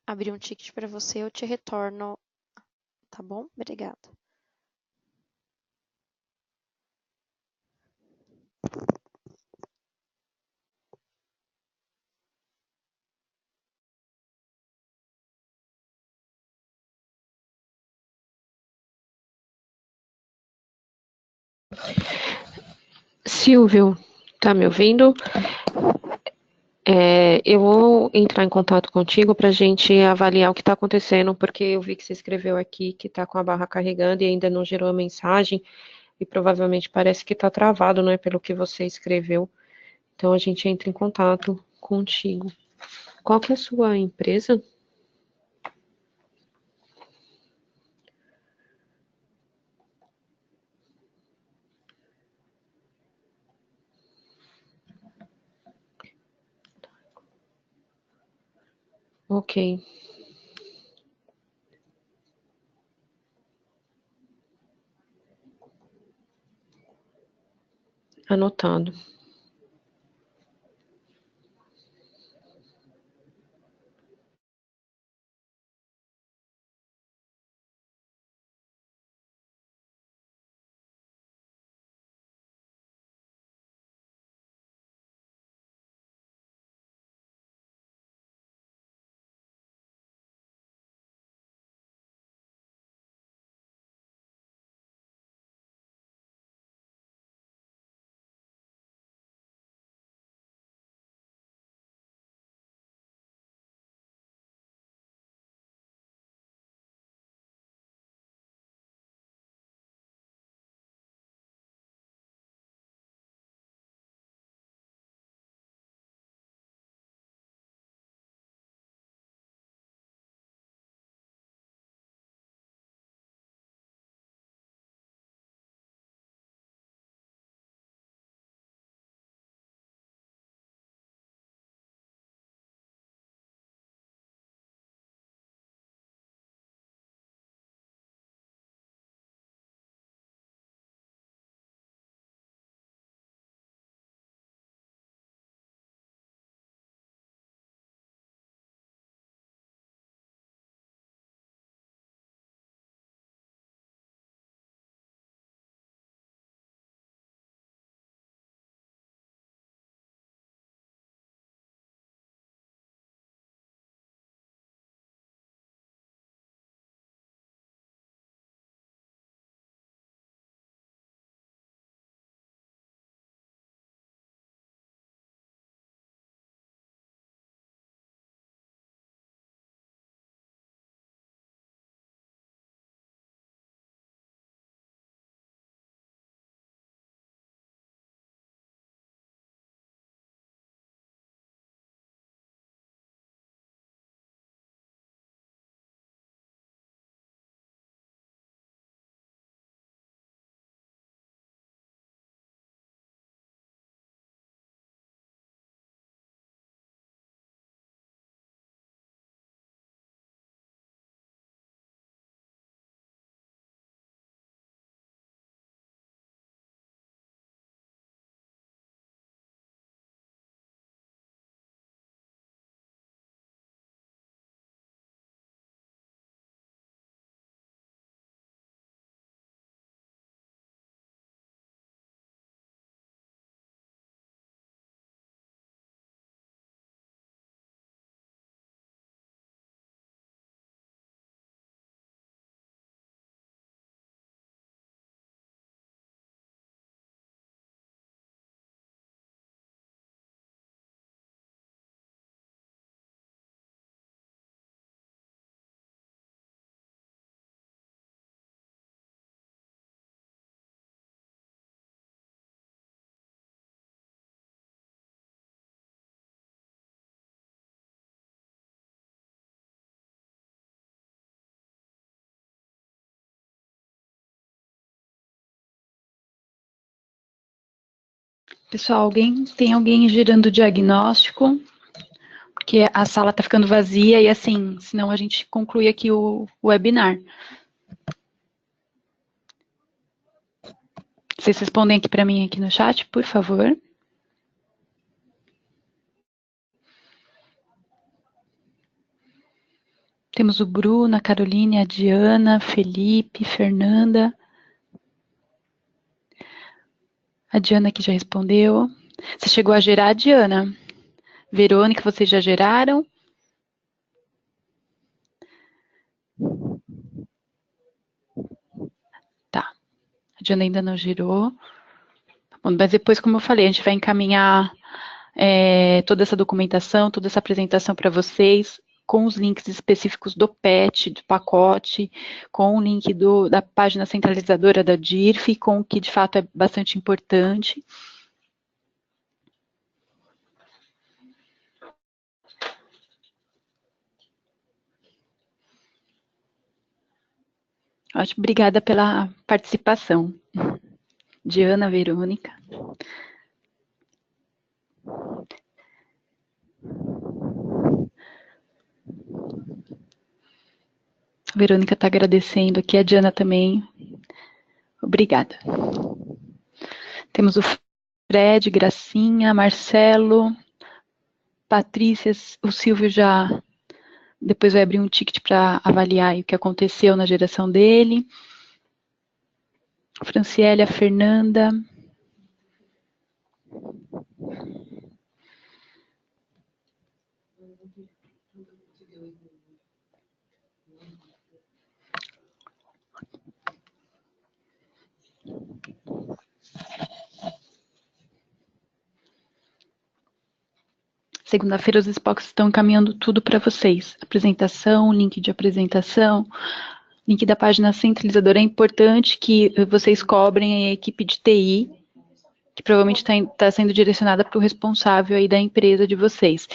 abrir um ticket para você, eu te retorno, tá bom? Obrigada. Silvio, tá me ouvindo? Eu vou entrar em contato contigo para a gente avaliar o que está acontecendo, porque eu vi que você escreveu aqui que está com a barra carregando e ainda não gerou a mensagem, e provavelmente parece que está travado, né, pelo que você escreveu. Então a gente entra em contato contigo. Qual que é a sua empresa? Ok. Anotado. Pessoal, tem alguém gerando diagnóstico? Porque a sala está ficando vazia e assim, senão a gente conclui aqui o webinar. Vocês respondem aqui para mim aqui no chat, por favor. Temos o Bruno, a Caroline, a Diana, Felipe, Fernanda. A Diana que já respondeu. Você chegou a gerar, Diana? Verônica, vocês já geraram? Tá. A Diana ainda não gerou. Bom, mas depois, como eu falei, a gente vai encaminhar toda essa documentação, toda essa apresentação para vocês, com os links específicos do PET, do pacote, com o link da página centralizadora da DIRF, com o que de fato é bastante importante. Obrigada pela participação. Diana, Verônica. A Verônica está agradecendo aqui, a Diana também. Obrigada. Temos o Fred, Gracinha, Marcelo, Patrícia, o Silvio já depois vai abrir um ticket para avaliar o que aconteceu na geração dele. Franciele, a Fernanda. Segunda-feira os Spocks estão encaminhando tudo para vocês. Apresentação, link de apresentação, link da página centralizadora. É importante que vocês cobrem a equipe de TI, que provavelmente está sendo direcionada para o responsável aí da empresa de vocês.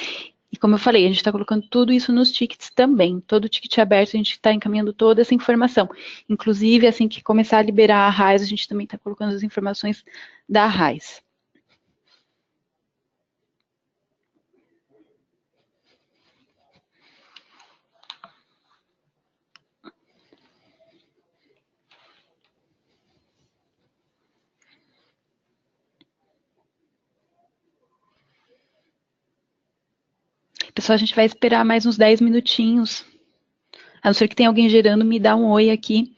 E como eu falei, a gente está colocando tudo isso nos tickets também. Todo ticket aberto, a gente está encaminhando toda essa informação. Inclusive, assim que começar a liberar a RAIS, a gente também está colocando as informações da RAIS. Pessoal, a gente vai esperar mais uns 10 minutinhos. A não ser que tenha alguém gerando, me dá um oi aqui.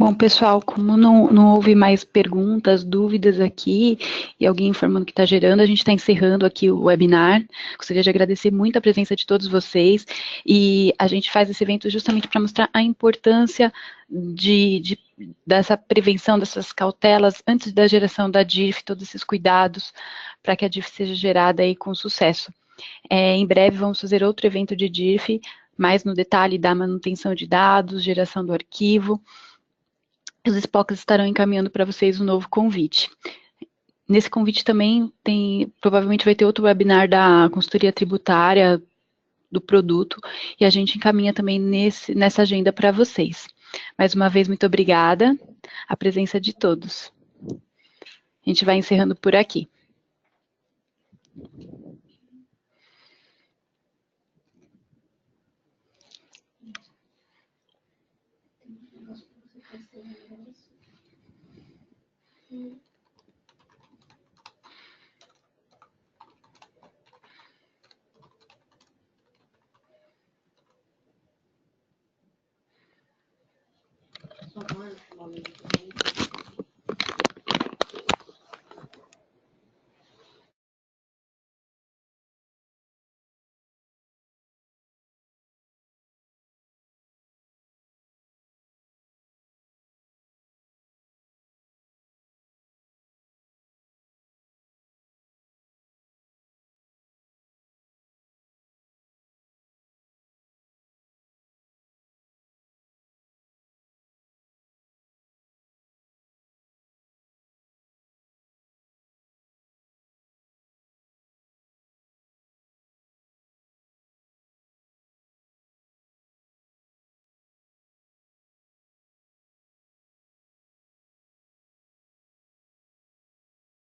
Bom, pessoal, como não houve mais perguntas, dúvidas aqui, e alguém informando que está gerando, a gente está encerrando aqui o webinar. Gostaria de agradecer muito a presença de todos vocês, e a gente faz esse evento justamente para mostrar a importância dessa prevenção, dessas cautelas, antes da geração da DIRF, todos esses cuidados, para que a DIRF seja gerada aí com sucesso. Em breve vamos fazer outro evento de DIRF, mais no detalhe da manutenção de dados, geração do arquivo. Os SPOCs estarão encaminhando para vocês um novo convite. Nesse convite também provavelmente vai ter outro webinar da consultoria tributária do produto, e a gente encaminha também nessa agenda para vocês. Mais uma vez, muito obrigada, a presença de todos. A gente vai encerrando por aqui. Hum.